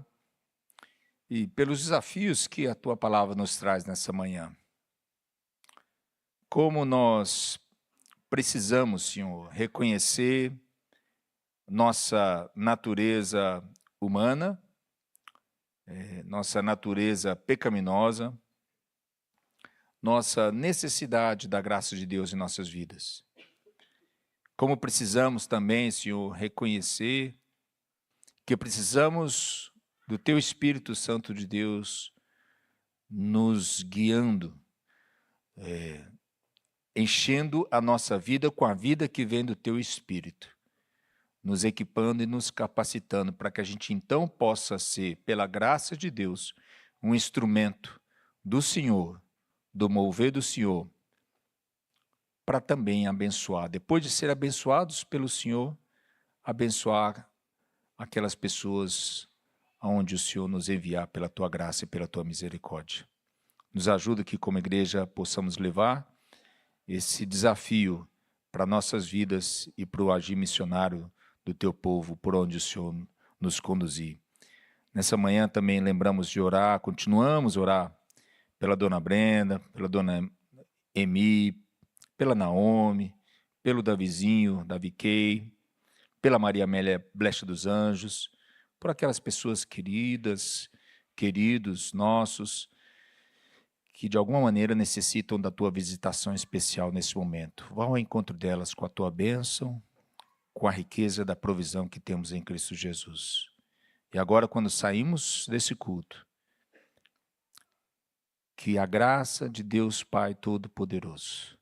e pelos desafios que a Tua palavra nos traz nessa manhã. Como nós precisamos, Senhor, reconhecer nossa natureza humana, nossa natureza pecaminosa, nossa necessidade da graça de Deus em nossas vidas. Como precisamos também, Senhor, reconhecer que precisamos do Teu Espírito Santo de Deus nos guiando, enchendo a nossa vida com a vida que vem do Teu Espírito, nos equipando e nos capacitando para que a gente então possa ser, pela graça de Deus, um instrumento do Senhor, do mover do Senhor, para também abençoar. Depois de ser abençoados pelo Senhor, abençoar aquelas pessoas aonde o Senhor nos enviar pela tua graça e pela tua misericórdia. Nos ajuda que como igreja possamos levar esse desafio para nossas vidas e para o agir missionário do teu povo, por onde o Senhor nos conduzir. Nessa manhã também lembramos de orar, continuamos a orar pela dona Brenda, pela dona Emi, pela Naomi, pelo Davizinho, Davi Kay, pela Maria Amélia Blecha dos Anjos, por aquelas pessoas queridas, queridos nossos, que de alguma maneira necessitam da tua visitação especial nesse momento. Vá ao encontro delas com a tua bênção, com a riqueza da provisão que temos em Cristo Jesus. E agora, quando saímos desse culto, que a graça de Deus Pai Todo-Poderoso,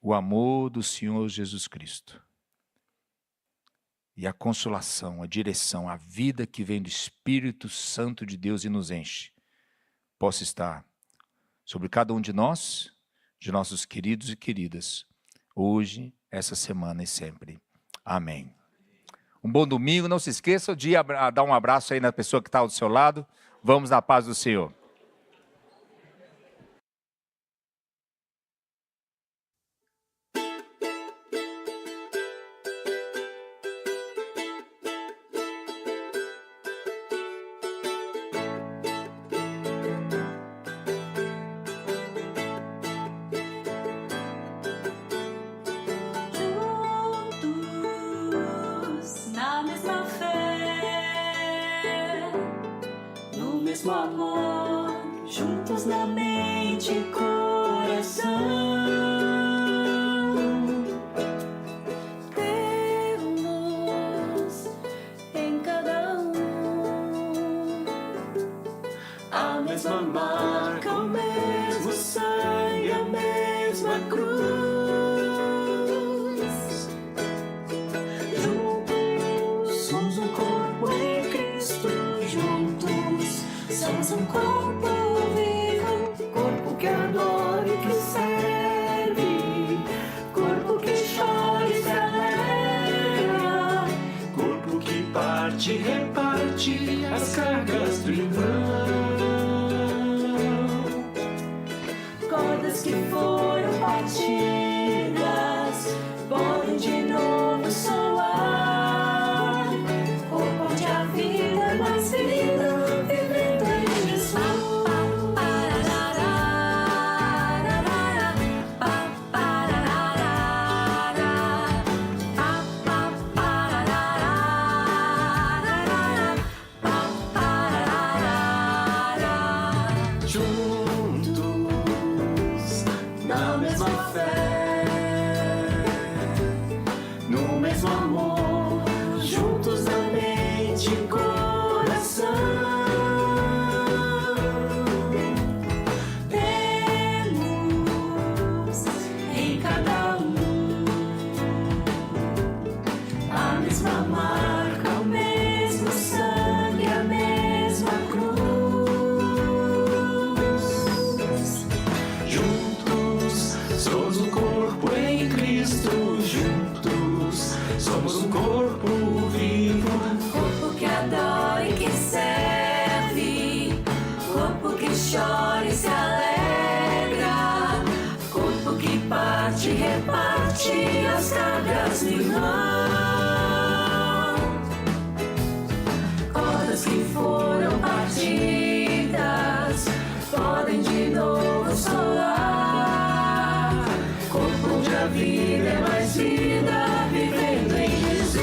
o amor do Senhor Jesus Cristo e a consolação, a direção, a vida que vem do Espírito Santo de Deus e nos enche, possa estar sobre cada um de nós, de nossos queridos e queridas, hoje, essa semana e sempre. Amém. Um bom domingo, não se esqueça de dar um abraço aí na pessoa que está ao seu lado. Vamos na paz do Senhor. Na mesma fé, no mesmo amor, juntos na mente e coração. Temos em cada um a mesma marca, o mesmo sangue, a mesma cruz. Somos um corpo em Cristo, juntos somos um corpo vivo, corpo que adora e que serve, corpo que chora e se alegra, Corpo que parte e reparte as cargas do irmão. cordas que foram partidas podem de novo soar, corpo onde a vida é mais vida, vivendo em Jesus. Juntos na mesma fé, no mesmo amor, juntos na mente e coração. Temos em cada um a mesma marca, o mesmo sangue, a mesma cruz. Juntos somos um corpo em Cristo, juntos somos um corpo vivo. Corpo que adora e que serve, corpo que chora e se alegra, corpo que parte e reparte as cargas do irmão. Cordas que foram partidas podem de novo soar, corpo onde a vida é mais vida, vivendo em Jesus.